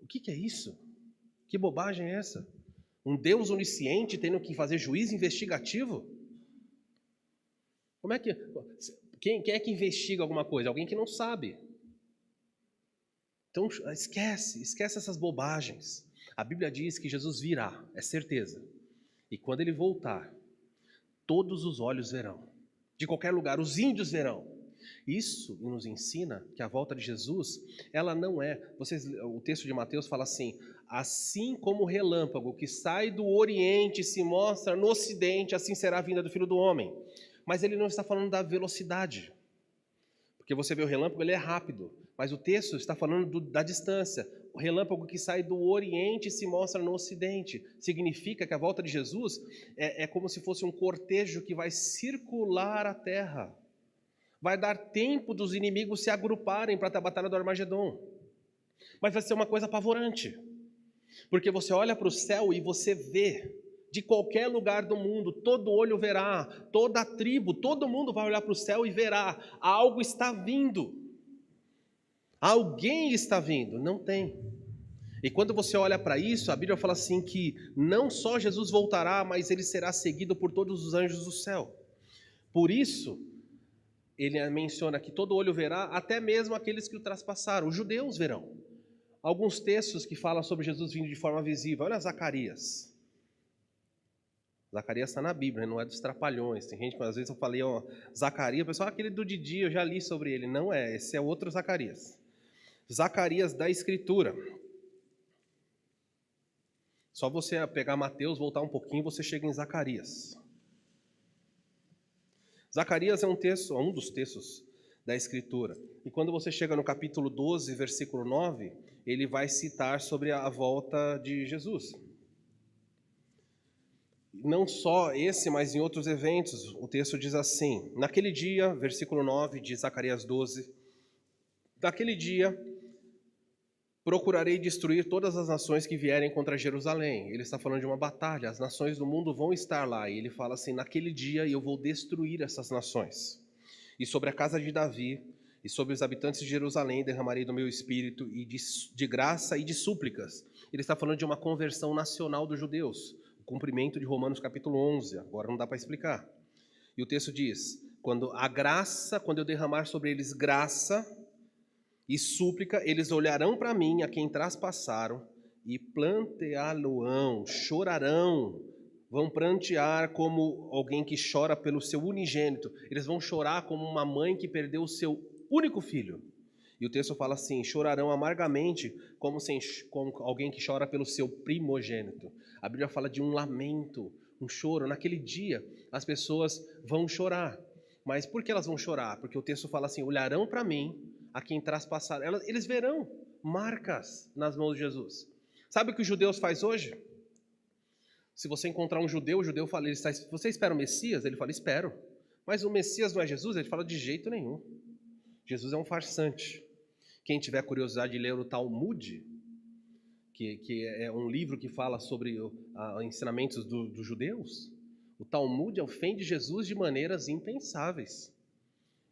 S1: O que é isso? Que bobagem é essa? Um Deus onisciente tendo que fazer juízo investigativo? Como é que... Quem é que investiga alguma coisa? Alguém que não sabe. Então, esquece essas bobagens. A Bíblia diz que Jesus virá, é certeza. E quando ele voltar, todos os olhos verão. De qualquer lugar, os índios verão. Isso nos ensina que a volta de Jesus, ela não é... o texto de Mateus fala assim, assim como o relâmpago que sai do Oriente e se mostra no Ocidente, assim será a vinda do Filho do Homem. Mas ele não está falando da velocidade. Porque você vê o relâmpago, ele é rápido. Mas o texto está falando da distância. O relâmpago que sai do Oriente e se mostra no Ocidente. Significa que a volta de Jesus é como se fosse um cortejo que vai circular a terra. Vai dar tempo dos inimigos se agruparem para a batalha do Armagedon. Mas vai ser uma coisa apavorante. Porque você olha para o céu e você vê, de qualquer lugar do mundo, todo olho verá, toda a tribo, todo mundo vai olhar para o céu e verá, algo está vindo. Alguém está vindo. Não tem. E quando você olha para isso, a Bíblia fala assim que não só Jesus voltará, mas ele será seguido por todos os anjos do céu. Por isso, ele menciona que todo olho verá, até mesmo aqueles que o traspassaram, os judeus verão. Alguns textos que falam sobre Jesus vindo de forma visível. Olha Zacarias. Zacarias está na Bíblia, não é dos trapalhões. Tem gente que às vezes eu falei, ó, Zacarias, o pessoal, aquele do Didi, eu já li sobre ele. Não é, esse é outro Zacarias. Zacarias da Escritura. Só você pegar Mateus, voltar um pouquinho, você chega em Zacarias. Zacarias é um dos textos da Escritura. E quando você chega no capítulo 12, versículo 9, ele vai citar sobre a volta de Jesus. Não só esse, mas em outros eventos, o texto diz assim, naquele dia, versículo 9 de Zacarias 12, naquele dia procurarei destruir todas as nações que vierem contra Jerusalém. Ele está falando de uma batalha, as nações do mundo vão estar lá, e ele fala assim, naquele dia eu vou destruir essas nações. E sobre a casa de Davi, e sobre os habitantes de Jerusalém derramarei do meu espírito, e de graça e de súplicas. Ele está falando de uma conversão nacional dos judeus, o cumprimento de Romanos capítulo 11, agora não dá para explicar. E o texto diz, quando eu derramar sobre eles graça e súplica, eles olharão para mim, a quem traspassaram, e planteá-lo-ão, chorarão, vão prantear como alguém que chora pelo seu unigênito. Eles vão chorar como uma mãe que perdeu o seu único filho. E o texto fala assim, chorarão amargamente como alguém que chora pelo seu primogênito. A Bíblia fala de um lamento, um choro. Naquele dia, as pessoas vão chorar. Mas por que elas vão chorar? Porque o texto fala assim, olharão para mim, a quem traspassaram. Eles verão marcas nas mãos de Jesus. Sabe o que os judeus fazem hoje? Se você encontrar um judeu, o judeu fala, você espera o Messias? Ele fala, espero. Mas o Messias não é Jesus? Ele fala, de jeito nenhum. Jesus é um farsante. Quem tiver curiosidade de ler o Talmud, que é um livro que fala sobre ensinamentos dos judeus, o Talmud ofende Jesus de maneiras impensáveis.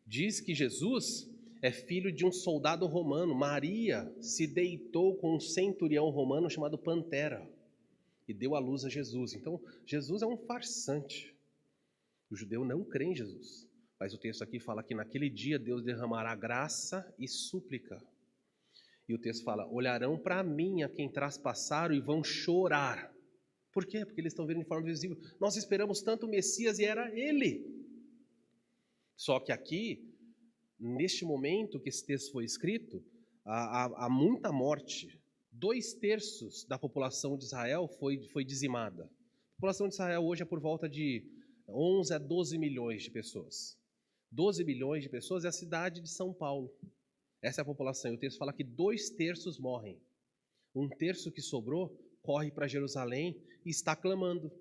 S1: Diz que Jesus é filho de um soldado romano. Maria se deitou com um centurião romano chamado Pantera e deu à luz a Jesus. Então, Jesus é um farsante. O judeu não crê em Jesus. Mas o texto aqui fala que naquele dia Deus derramará graça e súplica. E o texto fala, olharão para mim a quem traspassaram e vão chorar. Por quê? Porque eles estão vendo de forma visível. Nós esperamos tanto o Messias e era ele. Só que aqui, neste momento que esse texto foi escrito, há muita morte. 2/3 da população de Israel foi dizimada. A população de Israel hoje é por volta de 11 a 12 milhões de pessoas. 12 milhões de pessoas é a cidade de São Paulo. Essa é a população. E o texto fala que 2/3 morrem. 1/3 que sobrou corre para Jerusalém e está clamando.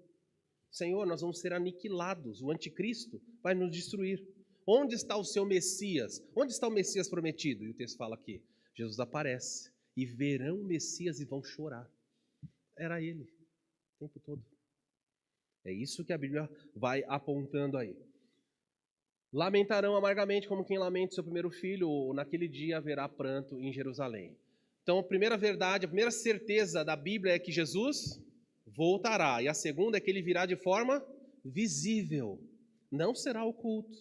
S1: Senhor, nós vamos ser aniquilados. O anticristo vai nos destruir. Onde está o seu Messias? Onde está o Messias prometido? E o texto fala aqui, Jesus aparece, e verão o Messias e vão chorar. Era ele, o tempo todo. É isso que a Bíblia vai apontando aí. Lamentarão amargamente como quem lamenta seu primeiro filho, ou naquele dia haverá pranto em Jerusalém. Então, a primeira verdade, a primeira certeza da Bíblia é que Jesus voltará. E a segunda é que ele virá de forma visível. Não será oculto,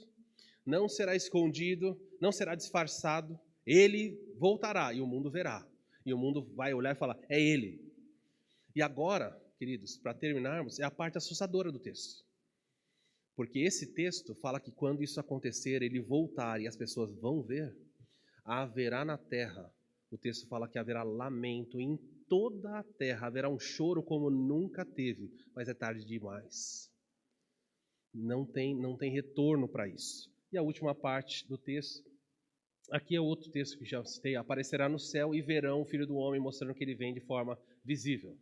S1: não será escondido, não será disfarçado. Ele voltará e o mundo verá. E o mundo vai olhar e falar, é ele. E agora, queridos, para terminarmos, é a parte assustadora do texto. Porque esse texto fala que quando isso acontecer, ele voltar e as pessoas vão ver, haverá na terra, o texto fala que haverá lamento em toda a terra, haverá um choro como nunca teve, mas é tarde demais. Não tem retorno para isso. E a última parte do texto, aqui é outro texto que já citei, aparecerá no céu e verão o Filho do Homem mostrando que ele vem de forma visível.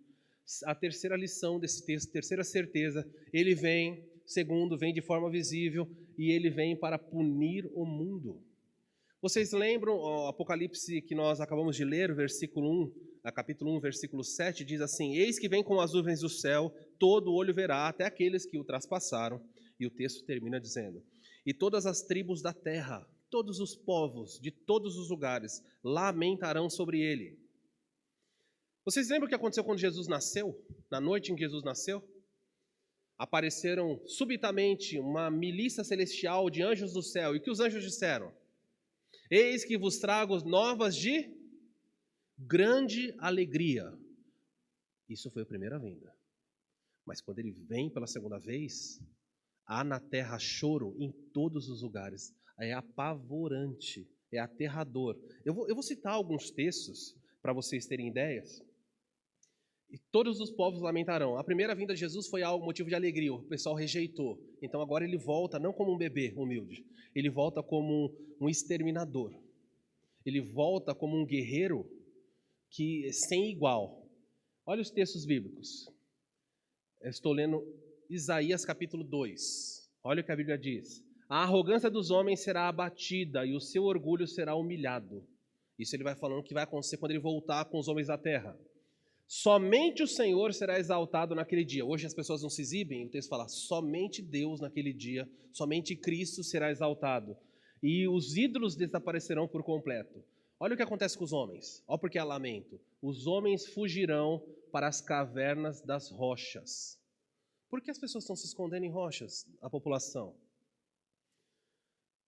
S1: A terceira lição desse texto, terceira certeza, ele vem, segundo, vem de forma visível e ele vem para punir o mundo. Vocês lembram o Apocalipse que nós acabamos de ler, versículo 1, capítulo 1, versículo 7, diz assim, eis que vem com as nuvens do céu, todo olho verá, até aqueles que o traspassaram. E o texto termina dizendo, e todas as tribos da terra, todos os povos de todos os lugares, lamentarão sobre ele. Vocês lembram o que aconteceu quando Jesus nasceu? Na noite em que Jesus nasceu? Apareceram subitamente uma milícia celestial de anjos do céu. E o que os anjos disseram? Eis que vos trago novas de grande alegria. Isso foi a primeira vinda. Mas quando ele vem pela segunda vez, há na terra choro em todos os lugares. É apavorante, é aterrador. Eu vou citar alguns textos para vocês terem ideias. E todos os povos lamentarão. A primeira vinda de Jesus foi algo motivo de alegria, o pessoal rejeitou. Então agora ele volta não como um bebê humilde, ele volta como um exterminador. Ele volta como um guerreiro que sem igual. Olha os textos bíblicos. Eu estou lendo Isaías capítulo 2. Olha o que a Bíblia diz. A arrogância dos homens será abatida e o seu orgulho será humilhado. Isso ele vai falando que vai acontecer quando ele voltar com os homens da terra. Somente o Senhor será exaltado naquele dia. Hoje as pessoas não se exibem, o texto fala, somente Deus naquele dia, somente Cristo será exaltado. E os ídolos desaparecerão por completo. Olha o que acontece com os homens. Olha porque há lamento. Os homens fugirão para as cavernas das rochas. Por que as pessoas estão se escondendo em rochas, a população?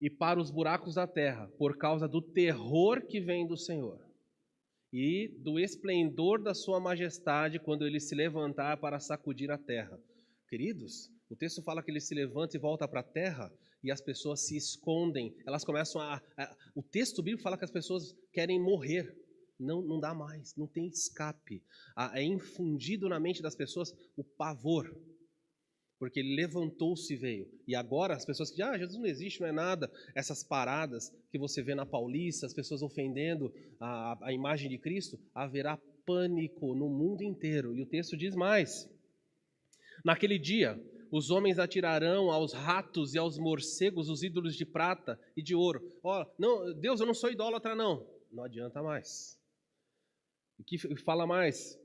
S1: E para os buracos da terra, por causa do terror que vem do Senhor. E do esplendor da sua majestade quando ele se levantar para sacudir a terra. Queridos, o texto fala que ele se levanta e volta para a terra e as pessoas se escondem. Elas começam o texto bíblico fala que as pessoas querem morrer. Não dá mais, não tem escape. É infundido na mente das pessoas o pavor. Porque ele levantou-se e veio. E agora as pessoas que dizem, Jesus não existe, não é nada. Essas paradas que você vê na Paulista, as pessoas ofendendo a imagem de Cristo, haverá pânico no mundo inteiro. E o texto diz mais. Naquele dia, os homens atirarão aos ratos e aos morcegos os ídolos de prata e de ouro. Não, Deus, eu não sou idólatra, não. Não adianta mais. O que fala mais?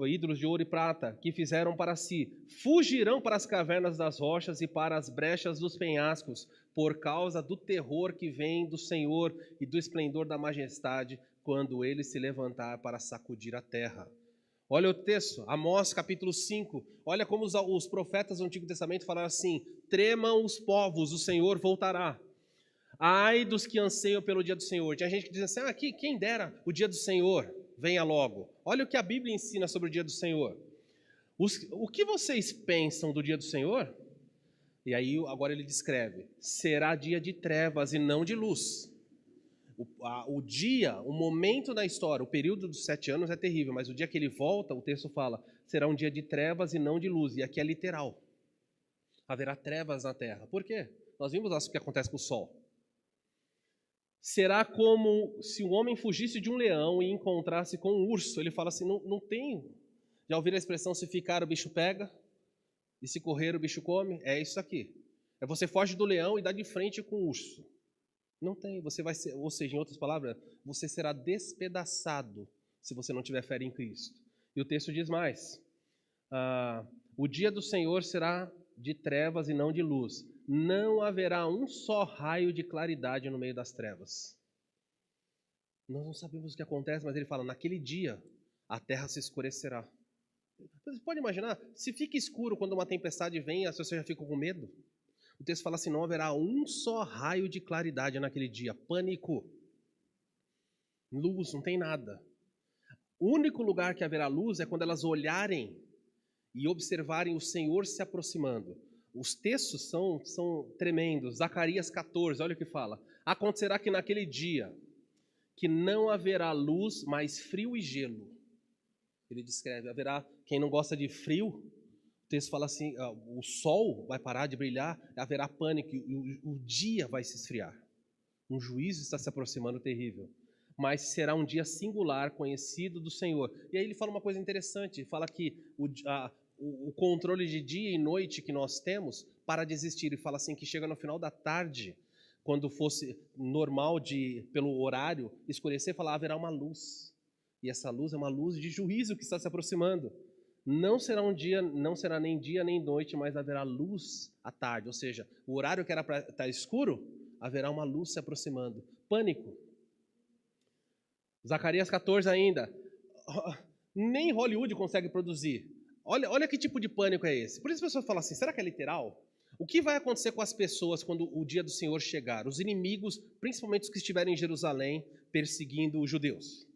S1: Ídolos de ouro e prata, que fizeram para si, fugirão para as cavernas das rochas e para as brechas dos penhascos, por causa do terror que vem do Senhor e do esplendor da majestade, quando ele se levantar para sacudir a terra. Olha o texto, Amós capítulo 5, olha como os profetas do Antigo Testamento falaram assim, tremam os povos, o Senhor voltará. Ai dos que anseiam pelo dia do Senhor. Tinha gente que diz assim, quem dera o dia do Senhor venha logo. Olha o que a Bíblia ensina sobre o dia do Senhor. O que vocês pensam do dia do Senhor? E aí agora ele descreve, será dia de trevas e não de luz. O dia, o momento da história, o período dos 7 anos é terrível, mas o dia que ele volta, o texto fala, será um dia de trevas e não de luz. E aqui é literal. Haverá trevas na terra. Por quê? Nós vimos o que acontece com o sol. Será como se o homem fugisse de um leão e encontrasse com um urso. Ele fala assim, não tem. Já ouviram a expressão, se ficar o bicho pega? E se correr o bicho come? É isso aqui. É você foge do leão e dá de frente com o urso. Não tem, você vai ser, ou seja, em outras palavras, você será despedaçado se você não tiver fé em Cristo. E o texto diz mais, o dia do Senhor será de trevas e não de luz. Não haverá um só raio de claridade no meio das trevas. Nós não sabemos o que acontece, mas ele fala, naquele dia a terra se escurecerá. Você pode imaginar, se fica escuro quando uma tempestade vem, as pessoas já ficam com medo? O texto fala assim, não haverá um só raio de claridade naquele dia. Pânico. Luz, não tem nada. O único lugar que haverá luz é quando elas olharem e observarem o Senhor se aproximando. Os textos são tremendos. Zacarias 14, olha o que fala. Acontecerá que naquele dia que não haverá luz, mas frio e gelo. Ele descreve, haverá quem não gosta de frio. O texto fala assim, o sol vai parar de brilhar, haverá pânico, o dia vai se esfriar. Um juízo está se aproximando terrível. Mas será um dia singular, conhecido do Senhor. E aí ele fala uma coisa interessante, ele fala que o controle de dia e noite que nós temos para de existir. Ele fala assim que chega no final da tarde, quando fosse normal pelo horário escurecer, fala, haverá uma luz. E essa luz é uma luz de juízo que está se aproximando. Não será um dia, não será nem dia nem noite, mas haverá luz à tarde. Ou seja, o horário que era para estar escuro, haverá uma luz se aproximando. Pânico. Zacarias 14 ainda. Nem Hollywood consegue produzir. Olha que tipo de pânico é esse. Por isso as pessoas falam assim, será que é literal? O que vai acontecer com as pessoas quando o dia do Senhor chegar? Os inimigos, principalmente os que estiverem em Jerusalém, perseguindo os judeus.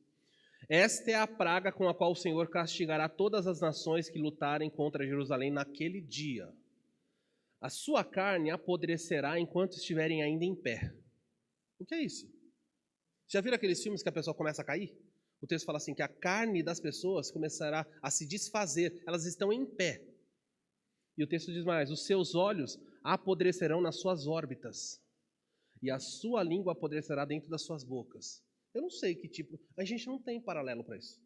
S1: Esta é a praga com a qual o Senhor castigará todas as nações que lutarem contra Jerusalém naquele dia. A sua carne apodrecerá enquanto estiverem ainda em pé. O que é isso? Já viram aqueles filmes que a pessoa começa a cair? O texto fala assim, que a carne das pessoas começará a se desfazer, elas estão em pé. E o texto diz mais, os seus olhos apodrecerão nas suas órbitas, e a sua língua apodrecerá dentro das suas bocas. Eu não sei que tipo, a gente não tem paralelo para isso.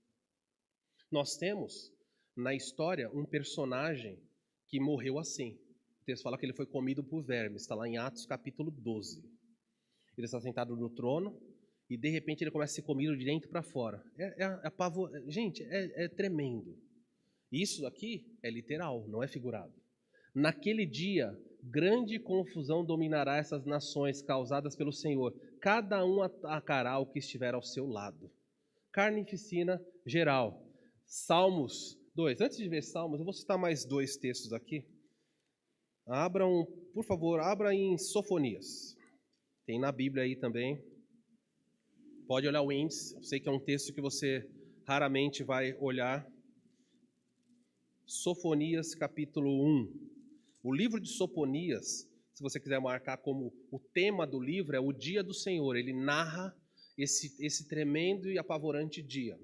S1: Nós temos, na história, um personagem que morreu assim. O texto fala que ele foi comido por vermes, está lá em Atos capítulo 12. Ele está sentado no trono, e de repente ele começa a ser comido de dentro para fora. Gente, é tremendo. Isso aqui é literal, não é figurado. Naquele dia, grande confusão dominará essas nações causadas pelo Senhor. Cada um atacará o que estiver ao seu lado. Carnificina geral. Salmos 2. Antes de ver Salmos, eu vou citar mais 2 textos aqui. Por favor, abra em Sofonias. Tem na Bíblia aí também. Pode olhar o índice. Eu sei que é um texto que você raramente vai olhar. Sofonias capítulo 1. O livro de Sofonias, se você quiser marcar como o tema do livro, é o dia do Senhor. Ele narra esse tremendo e apavorante dia.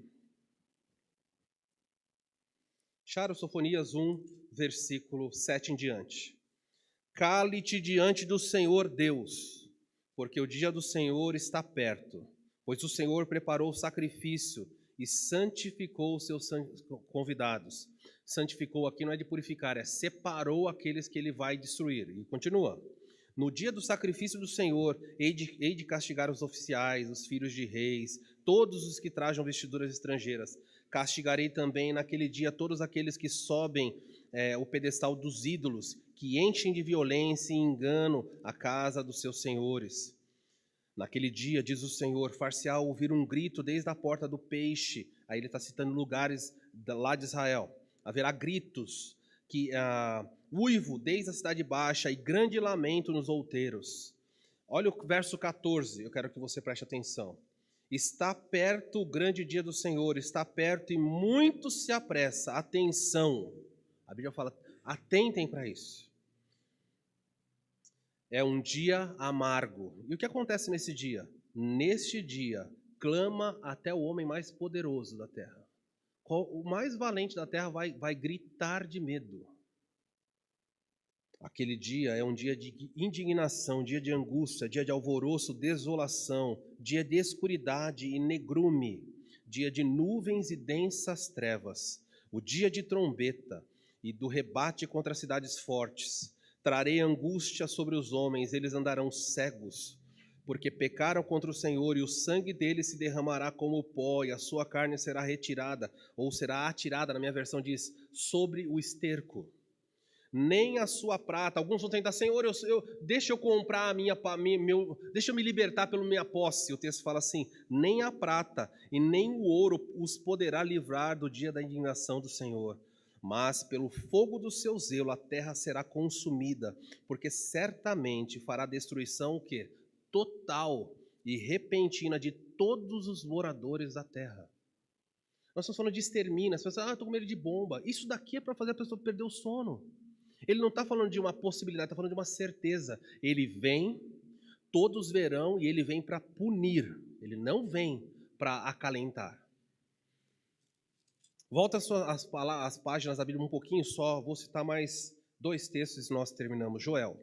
S1: Acharam Sofonias 1, versículo 7 em diante. Cale-te diante do Senhor Deus, porque o dia do Senhor está perto. Pois o Senhor preparou o sacrifício e santificou os seus convidados. Santificou aqui não é de purificar, é separou aqueles que ele vai destruir. E continua. No dia do sacrifício do Senhor, hei de castigar os oficiais, os filhos de reis, todos os que trajam vestiduras estrangeiras. Castigarei também naquele dia todos aqueles que sobem o pedestal dos ídolos, que enchem de violência e engano a casa dos seus senhores. Naquele dia, diz o Senhor, far-se-á ouvir um grito desde a porta do peixe. Aí ele está citando lugares lá de Israel. Haverá gritos, uivo desde a cidade baixa e grande lamento nos outeiros. Olha o verso 14, eu quero que você preste atenção. Está perto o grande dia do Senhor, está perto e muito se apressa. Atenção. A Bíblia fala, atentem para isso. É um dia amargo. E o que acontece nesse dia? Neste dia, clama até o homem mais poderoso da terra. O mais valente da terra vai gritar de medo. Aquele dia é um dia de indignação, dia de angústia, dia de alvoroço, desolação, dia de escuridade e negrume, dia de nuvens e densas trevas, o dia de trombeta e do rebate contra as cidades fortes. Trarei angústia sobre os homens, eles andarão cegos, porque pecaram contra o Senhor, e o sangue deles se derramará como pó, e a sua carne será retirada, ou será atirada, na minha versão diz, sobre o esterco. Nem a sua prata, alguns vão tentar, Senhor, deixa eu comprar deixa eu me libertar pela minha posse. O texto fala assim, nem a prata e nem o ouro os poderá livrar do dia da indignação do Senhor. Mas pelo fogo do seu zelo a terra será consumida, porque certamente fará destruição o quê? Total e repentina de todos os moradores da terra. Nós estamos falando de extermínio, as pessoas, estou com medo de bomba. Isso daqui é para fazer a pessoa perder o sono. Ele não está falando de uma possibilidade, está falando de uma certeza. Ele vem, todos verão, e ele vem para punir. Ele não vem para acalentar. Volta as páginas da Bíblia um pouquinho só, vou citar mais 2 textos e nós terminamos. Joel.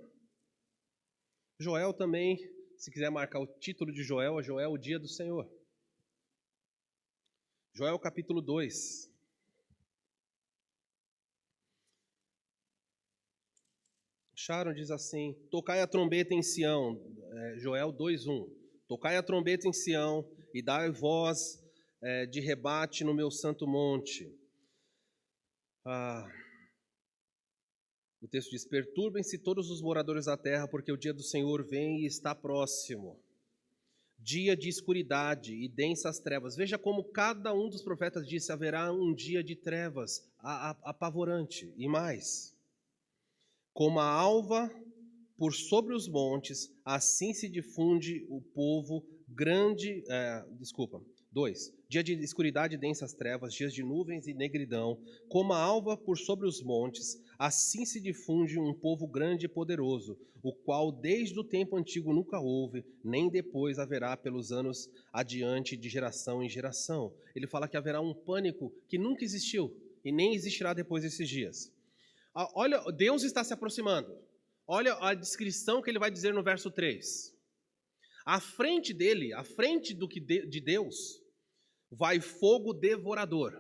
S1: Joel também, se quiser marcar o título de Joel, é Joel, o dia do Senhor. Joel capítulo 2. Sharon diz assim, tocai a trombeta em Sião, Joel 2:1. Tocai a trombeta em Sião e dai voz de rebate no meu santo monte. O texto diz, perturbem-se todos os moradores da terra, porque o dia do Senhor vem e está próximo. Dia de escuridade e densas trevas. Veja como cada um dos profetas disse, haverá um dia de trevas apavorante. E mais, como a alva por sobre os montes, assim se difunde o povo grande... 2. Dia de escuridade e densas trevas, dias de nuvens e negridão. Como a alva por sobre os montes, assim se difunde um povo grande e poderoso, o qual desde o tempo antigo nunca houve, nem depois haverá pelos anos adiante de geração em geração. Ele fala que haverá um pânico que nunca existiu e nem existirá depois desses dias. Olha, Deus está se aproximando. Olha a descrição que ele vai dizer no verso 3. À frente dele, à frente de Deus, vai fogo devorador.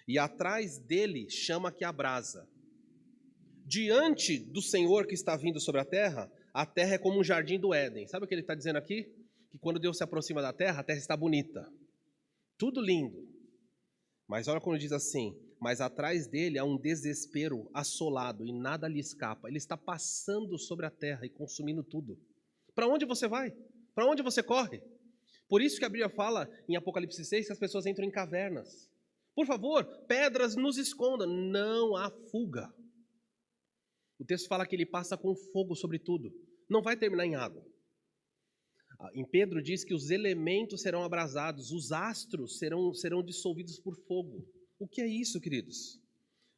S1: E atrás dele chama que abrasa. Diante do Senhor que está vindo sobre a terra é como um jardim do Éden. Sabe o que ele está dizendo aqui? Que quando Deus se aproxima da terra, a terra está bonita. Tudo lindo. Mas olha quando diz assim, mas atrás dele há um desespero assolado e nada lhe escapa. Ele está passando sobre a terra e consumindo tudo. Para onde você vai? Para onde você corre? Por isso que a Bíblia fala em Apocalipse 6 que as pessoas entram em cavernas. Por favor, pedras nos escondam. Não há fuga. O texto fala que ele passa com fogo sobre tudo. Não vai terminar em água. Em Pedro diz que os elementos serão abrasados, os astros serão dissolvidos por fogo. O que é isso, queridos?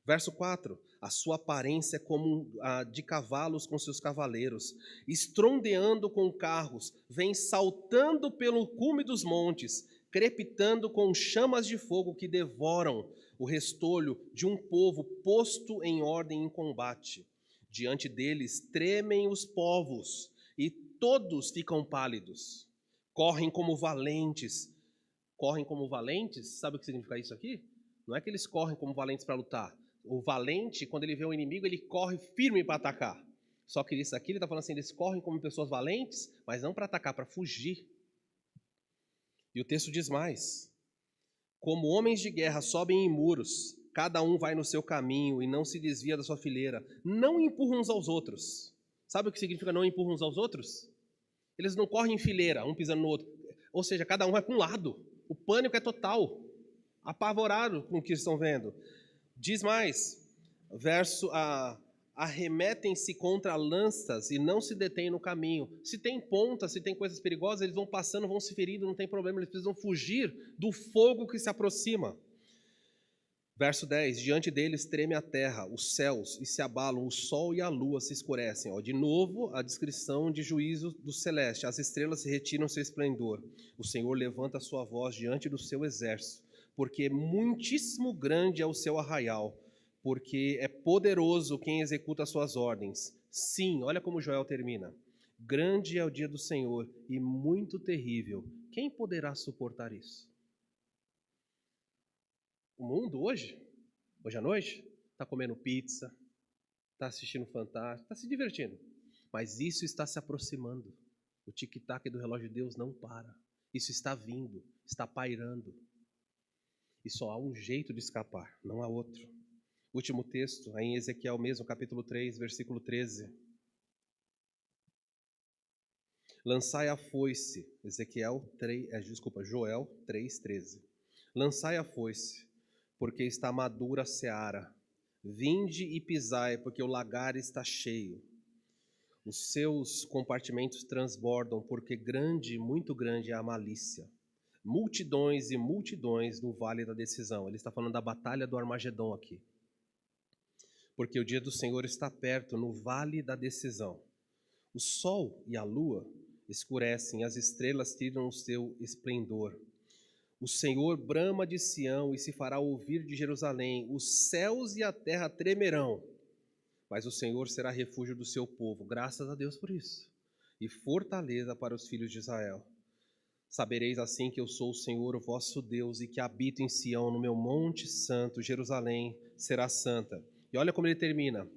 S1: Verso 4. A sua aparência é como a de cavalos com seus cavaleiros, estrondeando com carros, vem saltando pelo cume dos montes, crepitando com chamas de fogo que devoram o restolho de um povo posto em ordem em combate. Diante deles tremem os povos e todos ficam pálidos. Correm como valentes. Correm como valentes? Sabe o que significa isso aqui? Não é que eles correm como valentes para lutar. O valente, quando ele vê um inimigo, ele corre firme para atacar. Só que isso aqui ele está falando assim, eles correm como pessoas valentes, mas não para atacar, para fugir. E o texto diz mais. Como homens de guerra sobem em muros, cada um vai no seu caminho e não se desvia da sua fileira. Não empurram uns aos outros. Sabe o que significa não empurram uns aos outros? Eles não correm em fileira, um pisando no outro. Ou seja, cada um vai para um lado. O pânico é total. Apavorado com o que estão vendo. Diz mais, arremetem-se contra lanças e não se detêm no caminho. Se tem pontas, se tem coisas perigosas, eles vão passando, vão se ferindo, não tem problema, eles precisam fugir do fogo que se aproxima. Verso 10, diante deles treme a terra, os céus e se abalam, o sol e a lua se escurecem. De novo, a descrição de juízo do celeste, as estrelas se retiram seu esplendor. O Senhor levanta a sua voz diante do seu exército, porque muitíssimo grande é o seu arraial, porque é poderoso quem executa as suas ordens. Sim, olha como Joel termina. Grande é o dia do Senhor e muito terrível. Quem poderá suportar isso? O mundo hoje à noite, está comendo pizza, está assistindo Fantástico, está se divertindo. Mas isso está se aproximando. O tic-tac do relógio de Deus não para. Isso está vindo, está pairando. E só há um jeito de escapar, não há outro. Último texto, aí em Ezequiel mesmo, capítulo 3, versículo 13. Lançai a foice, Joel 3:13. Lançai a foice, porque está madura a seara. Vinde e pisai, porque o lagar está cheio. Os seus compartimentos transbordam, porque grande, muito grande é a malícia. Multidões e multidões no vale da decisão. Ele está falando da batalha do Armagedon aqui. Porque o dia do Senhor está perto, no vale da decisão. O sol e a lua escurecem, as estrelas tiram o seu esplendor. O Senhor brama de Sião e se fará ouvir de Jerusalém. Os céus e a terra tremerão, mas o Senhor será refúgio do seu povo. Graças a Deus por isso. E fortaleza para os filhos de Israel. Sabereis assim que eu sou o Senhor, o vosso Deus, e que habito em Sião, no meu monte santo. Jerusalém será santa. E olha como ele termina.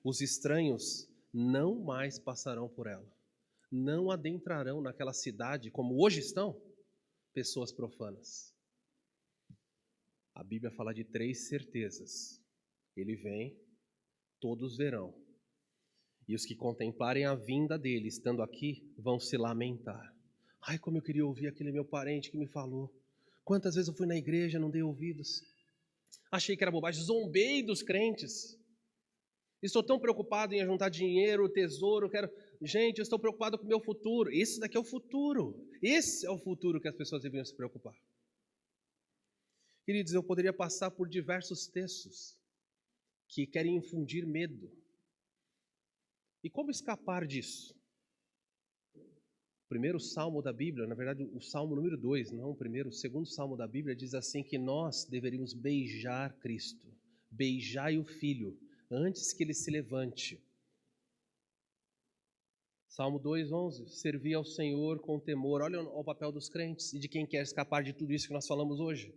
S1: Os estranhos não mais passarão por ela. Não adentrarão naquela cidade como hoje estão pessoas profanas. A Bíblia fala de 3 certezas. Ele vem, todos verão. E os que contemplarem a vinda dele, estando aqui, vão se lamentar. Ai, como eu queria ouvir aquele meu parente que me falou. Quantas vezes eu fui na igreja, não dei ouvidos. Achei que era bobagem, zombei dos crentes. Estou tão preocupado em juntar dinheiro, tesouro, Gente, eu estou preocupado com o meu futuro. Esse daqui é o futuro. Esse é o futuro que as pessoas deveriam se preocupar. Queridos, eu poderia passar por diversos textos que querem infundir medo. E como escapar disso? O primeiro salmo da Bíblia, na verdade o salmo número 2, não o primeiro, o segundo salmo da Bíblia diz assim que nós deveríamos beijar Cristo. Beijai o Filho antes que ele se levante. Salmo 2:11, servir ao Senhor com temor. Olha o papel dos crentes e de quem quer escapar de tudo isso que nós falamos hoje.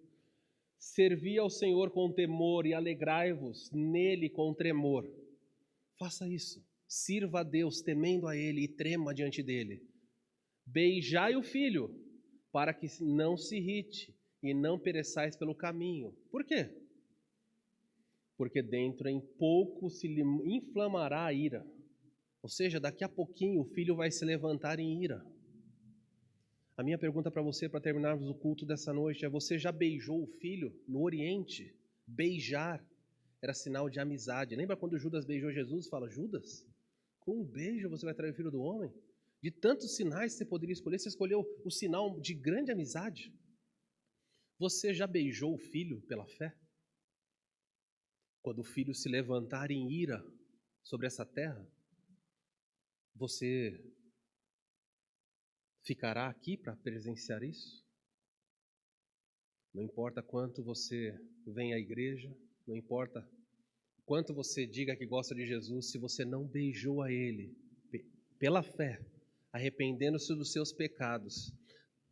S1: Servi ao Senhor com temor e alegrai-vos nele com tremor. Faça isso. Sirva a Deus temendo a Ele e trema diante dele. Beijai o Filho para que não se irrite e não pereçais pelo caminho. Por quê? Porque dentro em pouco se lhe inflamará a ira. Ou seja, daqui a pouquinho o Filho vai se levantar em ira. A minha pergunta para você, para terminarmos o culto dessa noite, é: você já beijou o Filho no Oriente? Beijar era sinal de amizade. Lembra quando Judas beijou Jesus? Fala, Judas, com um beijo você vai trair o Filho do Homem? De tantos sinais que você poderia escolher, você escolheu o sinal de grande amizade. Você já beijou o Filho pela fé? Quando o Filho se levantar em ira sobre essa terra, você ficará aqui para presenciar isso? Não importa quanto você vem à igreja, não importa quanto você diga que gosta de Jesus, se você não beijou a Ele pela fé, arrependendo-se dos seus pecados,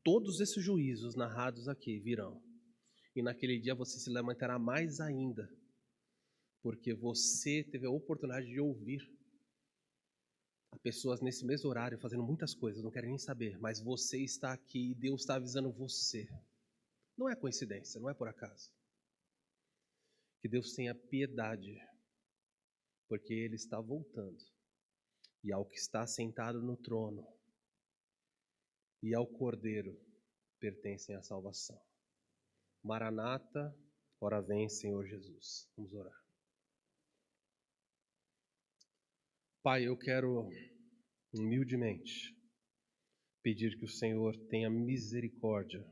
S1: todos esses juízos narrados aqui virão. E naquele dia você se lamentará mais ainda, porque você teve a oportunidade de ouvir há pessoas nesse mesmo horário fazendo muitas coisas, não querem nem saber, mas você está aqui e Deus está avisando você. Não é coincidência, não é por acaso. Que Deus tenha piedade, porque Ele está voltando. E ao que está sentado no trono e ao Cordeiro pertencem a salvação. Maranata, ora vem, Senhor Jesus. Vamos orar. Pai, eu quero humildemente pedir que o Senhor tenha misericórdia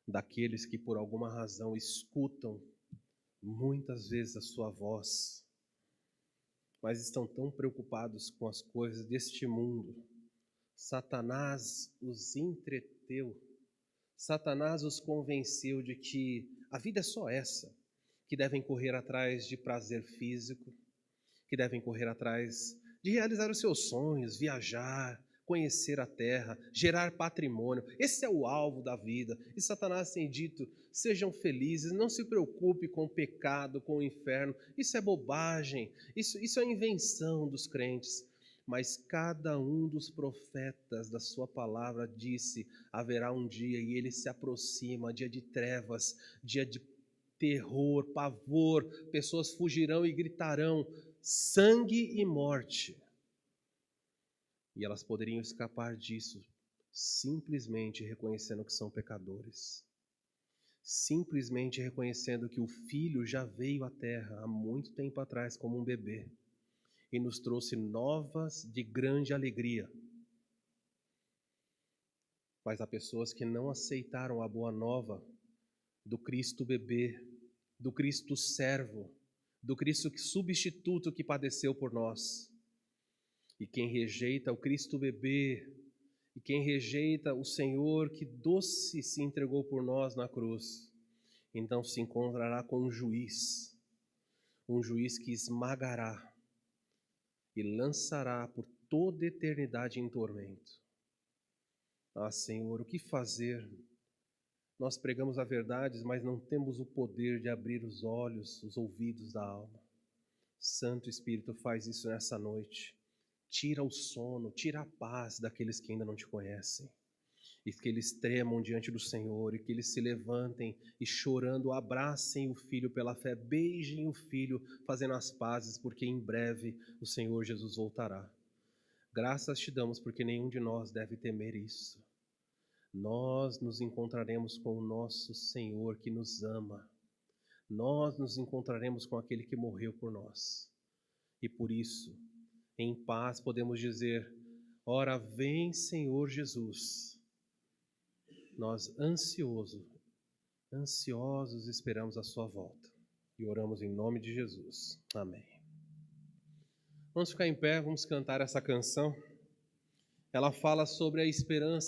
S1: daqueles que por alguma razão escutam muitas vezes a sua voz, mas estão tão preocupados com as coisas deste mundo. Satanás os entreteu, Satanás os convenceu de que a vida é só essa, que devem correr atrás de prazer físico, que devem correr atrás de realizar os seus sonhos, viajar, conhecer a terra, gerar patrimônio. Esse é o alvo da vida. E Satanás tem dito: sejam felizes, não se preocupe com o pecado, com o inferno. Isso é bobagem, isso é invenção dos crentes. Mas cada um dos profetas da sua palavra disse: haverá um dia, e ele se aproxima, dia de trevas, dia de terror, pavor, pessoas fugirão e gritarão: sangue e morte. E elas poderiam escapar disso simplesmente reconhecendo que são pecadores, simplesmente reconhecendo que o Filho já veio à Terra há muito tempo atrás como um bebê e nos trouxe novas de grande alegria. Mas há pessoas que não aceitaram a boa nova do Cristo bebê, do Cristo servo, do Cristo substituto que padeceu por nós. E quem rejeita o Cristo bebê, e quem rejeita o Senhor que doce se entregou por nós na cruz, então se encontrará com um juiz que esmagará e lançará por toda eternidade em tormento. Ah, Senhor, o que fazer? Nós pregamos a verdade, mas não temos o poder de abrir os olhos, os ouvidos da alma. Santo Espírito, faz isso nessa noite. Tira o sono, tira a paz daqueles que ainda não te conhecem. E que eles tremam diante do Senhor, e que eles se levantem e chorando abracem o Filho pela fé, beijem o Filho, fazendo as pazes, porque em breve o Senhor Jesus voltará. Graças te damos, porque nenhum de nós deve temer isso. Nós nos encontraremos com o nosso Senhor que nos ama. Nós nos encontraremos com aquele que morreu por nós. E por isso, em paz podemos dizer: ora vem, Senhor Jesus. Nós ansiosos esperamos a sua volta. E oramos em nome de Jesus. Amém. Vamos ficar em pé, vamos cantar essa canção. Ela fala sobre a esperança